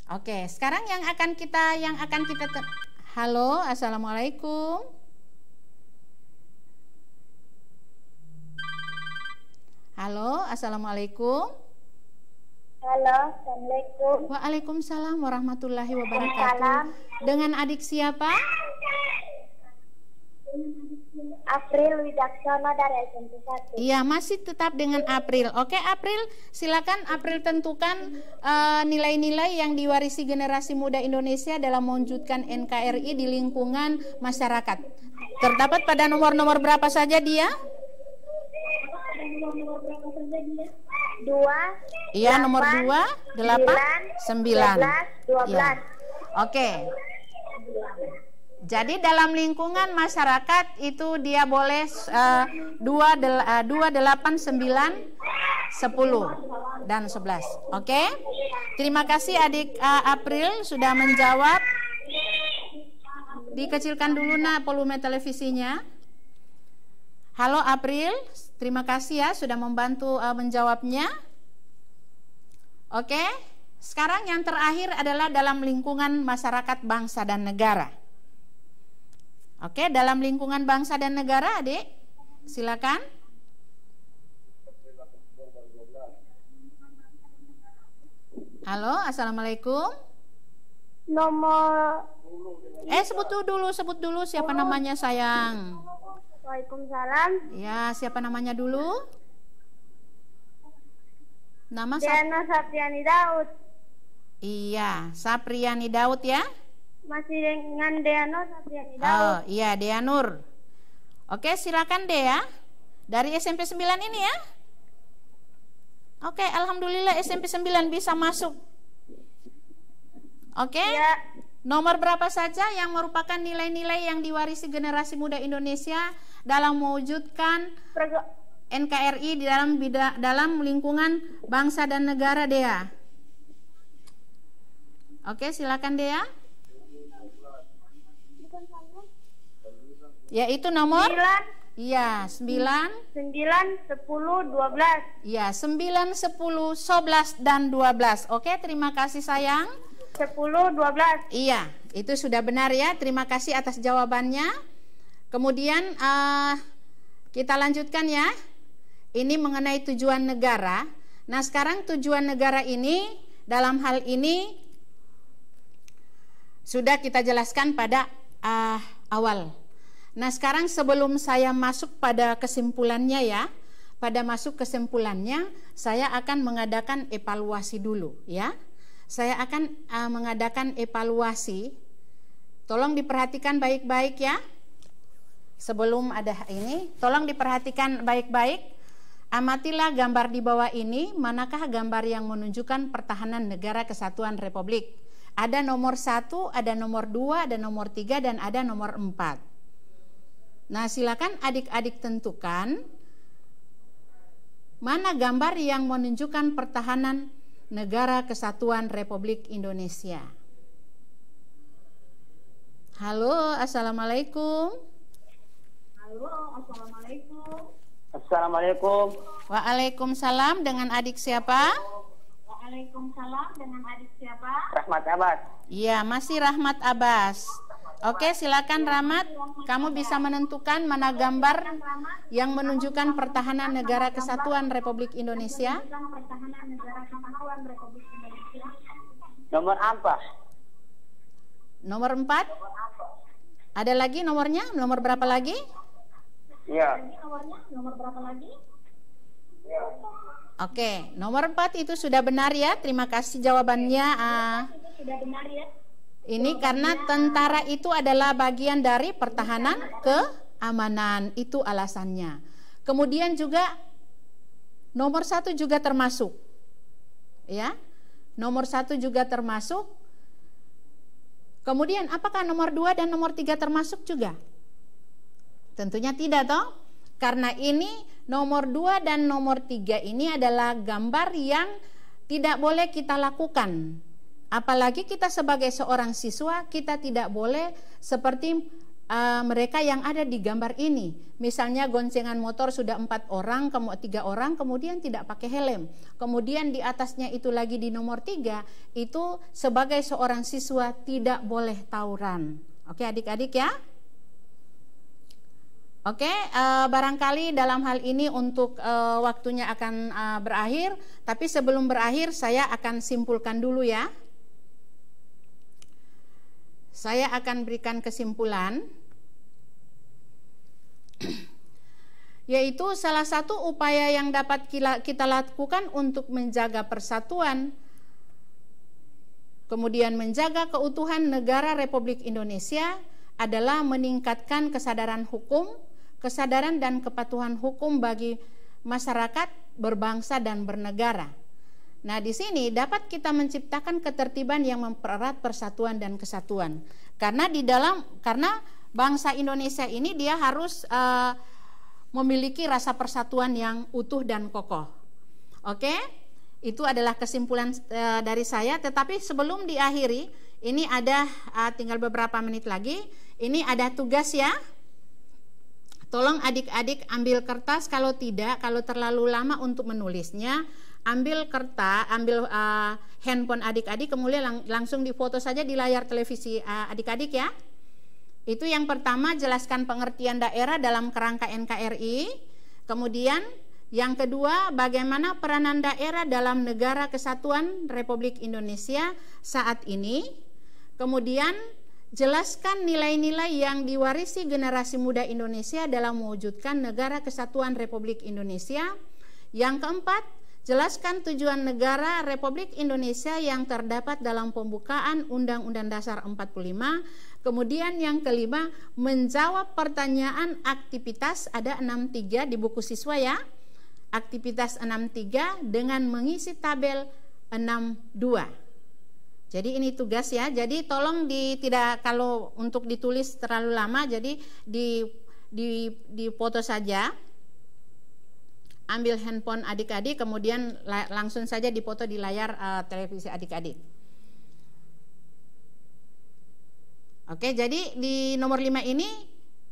Oke, sekarang yang akan kita halo, assalamualaikum. Halo, assalamualaikum. Halo, Assalamualaikum. Waalaikumsalam warahmatullahi wabarakatuh. Waalaikumsalam. Dengan adik siapa? April Wijaksono dari SMP 1. Iya, masih tetap dengan April. Oke, April, silakan April tentukan nilai-nilai yang diwarisi generasi muda Indonesia dalam mewujudkan NKRI di lingkungan masyarakat. Terdapat pada nomor-nomor berapa saja dia? 2. Iya, nomor 2, 8, 9. 12. Ya. Oke. Jadi dalam lingkungan masyarakat itu dia boleh 2, 8, 9, 10 dan 11. Oke. Terima kasih adik April sudah menjawab. Dikecilkan dulu volume televisinya. Halo April, terima kasih ya sudah membantu menjawabnya. Oke. Sekarang yang terakhir adalah dalam lingkungan masyarakat, bangsa dan negara. Oke, dalam lingkungan bangsa dan negara, adik, silakan. Halo, assalamualaikum. Nomor. Sebut dulu siapa namanya sayang. Waalaikumsalam. Ya, siapa namanya dulu? Nama Diana Sapriani Daud. Iya, Sapriani Daud ya. Masih dengan Deano Sapriani Daud. Oh, iya, Deanur. Oke, silakan Dea. Dari SMP 9 ini ya. Oke, alhamdulillah SMP 9 bisa masuk. Oke. Ya. Nomor berapa saja yang merupakan nilai-nilai yang diwarisi generasi muda Indonesia dalam mewujudkan NKRI di dalam lingkungan bangsa dan negara, Dea? Oke, silakan Dea. Yaitu nomor? 9. Iya, 9. 9, 10, 12. Iya, 9, 10, 11 dan 12. Oke, terima kasih sayang. 10, 12. Iya, itu sudah benar ya. Terima kasih atas jawabannya. Kemudian kita lanjutkan ya. Ini mengenai tujuan negara. Nah, sekarang tujuan negara ini dalam hal ini sudah kita jelaskan pada awal. Nah, sekarang sebelum saya masuk pada kesimpulannya ya, saya akan mengadakan evaluasi dulu ya. Saya akan mengadakan evaluasi. Tolong diperhatikan baik-baik ya. Sebelum ada ini, tolong diperhatikan baik-baik. Amatilah gambar di bawah ini, manakah gambar yang menunjukkan pertahanan negara kesatuan Republik. Ada nomor 1, ada nomor 2, ada nomor 3, dan ada nomor 4. Nah, silakan adik-adik tentukan mana gambar yang menunjukkan pertahanan negara kesatuan Republik Indonesia. Halo, assalamualaikum. Halo, assalamualaikum. Assalamualaikum. Waalaikumsalam. Dengan adik siapa? Waalaikumsalam. Dengan adik siapa? Rahmat Abbas. Iya, masih Rahmat Abbas. Oke, silakan Rahmat. Kamu bisa menentukan mana gambar yang menunjukkan pertahanan negara kesatuan Republik Indonesia. Nomor 4. Nomor 4. Ada lagi nomornya? Nomor berapa lagi? Iya. Oke, nomor 4 itu sudah benar ya. Terima kasih jawabannya. Ini karena tentara itu adalah bagian dari pertahanan keamanan. Itu alasannya. Kemudian juga nomor 1 juga termasuk. Ya. Nomor 1 juga termasuk. Kemudian apakah nomor 2 dan nomor 3 termasuk juga? Tentunya tidak toh. Karena ini nomor 2 dan nomor 3 ini adalah gambar yang tidak boleh kita lakukan. Apalagi kita sebagai seorang siswa, kita tidak boleh seperti mereka yang ada di gambar ini. Misalnya goncengan motor sudah 4 orang, 3 orang, kemudian tidak pakai helm. Kemudian di atasnya itu lagi di nomor 3, itu sebagai seorang siswa tidak boleh tawuran. Oke adik-adik ya. Oke, barangkali dalam hal ini untuk waktunya akan berakhir, tapi sebelum berakhir saya akan simpulkan dulu ya. Saya akan berikan kesimpulan, yaitu salah satu upaya yang dapat kita lakukan untuk menjaga persatuan, kemudian menjaga keutuhan negara Republik Indonesia adalah meningkatkan kesadaran hukum, kesadaran dan kepatuhan hukum bagi masyarakat berbangsa dan bernegara. Nah, di sini dapat kita menciptakan ketertiban yang mempererat persatuan dan kesatuan. Karena bangsa Indonesia ini dia harus memiliki rasa persatuan yang utuh dan kokoh. Oke? Itu adalah kesimpulan dari saya. Tetapi sebelum diakhiri, ini ada tinggal beberapa menit lagi. Ini ada tugas ya. Tolong adik-adik ambil kertas, kalau terlalu lama untuk menulisnya, ambil kertas, ambil handphone adik-adik, kemudian langsung difoto saja di layar televisi adik-adik ya. Itu yang pertama, jelaskan pengertian daerah dalam kerangka NKRI. Kemudian yang kedua, bagaimana peranan daerah dalam negara kesatuan Republik Indonesia saat ini. Kemudian jelaskan nilai-nilai yang diwarisi generasi muda Indonesia dalam mewujudkan negara kesatuan Republik Indonesia. Yang keempat, jelaskan tujuan negara Republik Indonesia yang terdapat dalam pembukaan Undang-Undang Dasar 45. Kemudian yang kelima, menjawab pertanyaan aktivitas, ada 63 di buku siswa ya. Aktivitas 63 dengan mengisi tabel 62. Jadi ini tugas ya. Jadi tolong tidak kalau untuk ditulis terlalu lama, jadi di foto saja. Ambil handphone adik-adik, kemudian langsung saja dipoto di layar televisi adik-adik. Oke, jadi di nomor 5 ini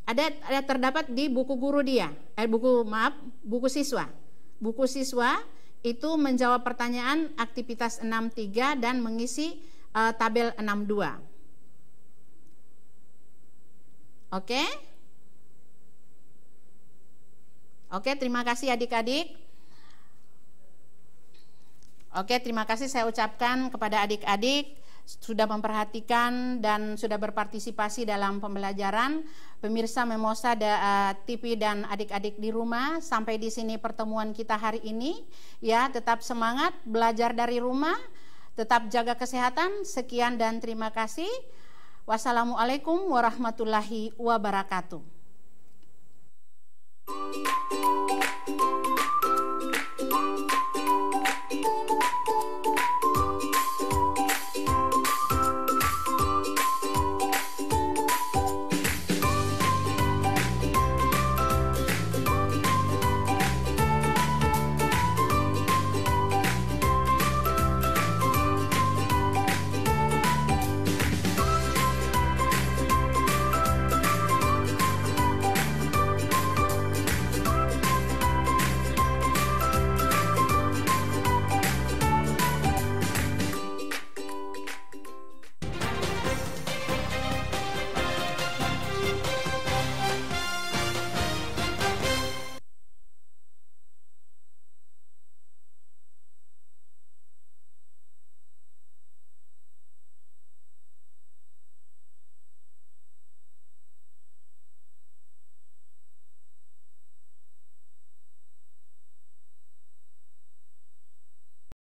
ada terdapat di buku guru dia. Buku siswa. Buku siswa itu menjawab pertanyaan aktivitas 63 dan mengisi tabel 62. Oke? Oke, terima kasih adik-adik. Oke, terima kasih saya ucapkan kepada adik-adik sudah memperhatikan dan sudah berpartisipasi dalam pembelajaran. Pemirsa Memosa TV dan adik-adik di rumah, sampai di sini pertemuan kita hari ini. Ya, tetap semangat belajar dari rumah, tetap jaga kesehatan. Sekian dan terima kasih. Wassalamualaikum warahmatullahi wabarakatuh.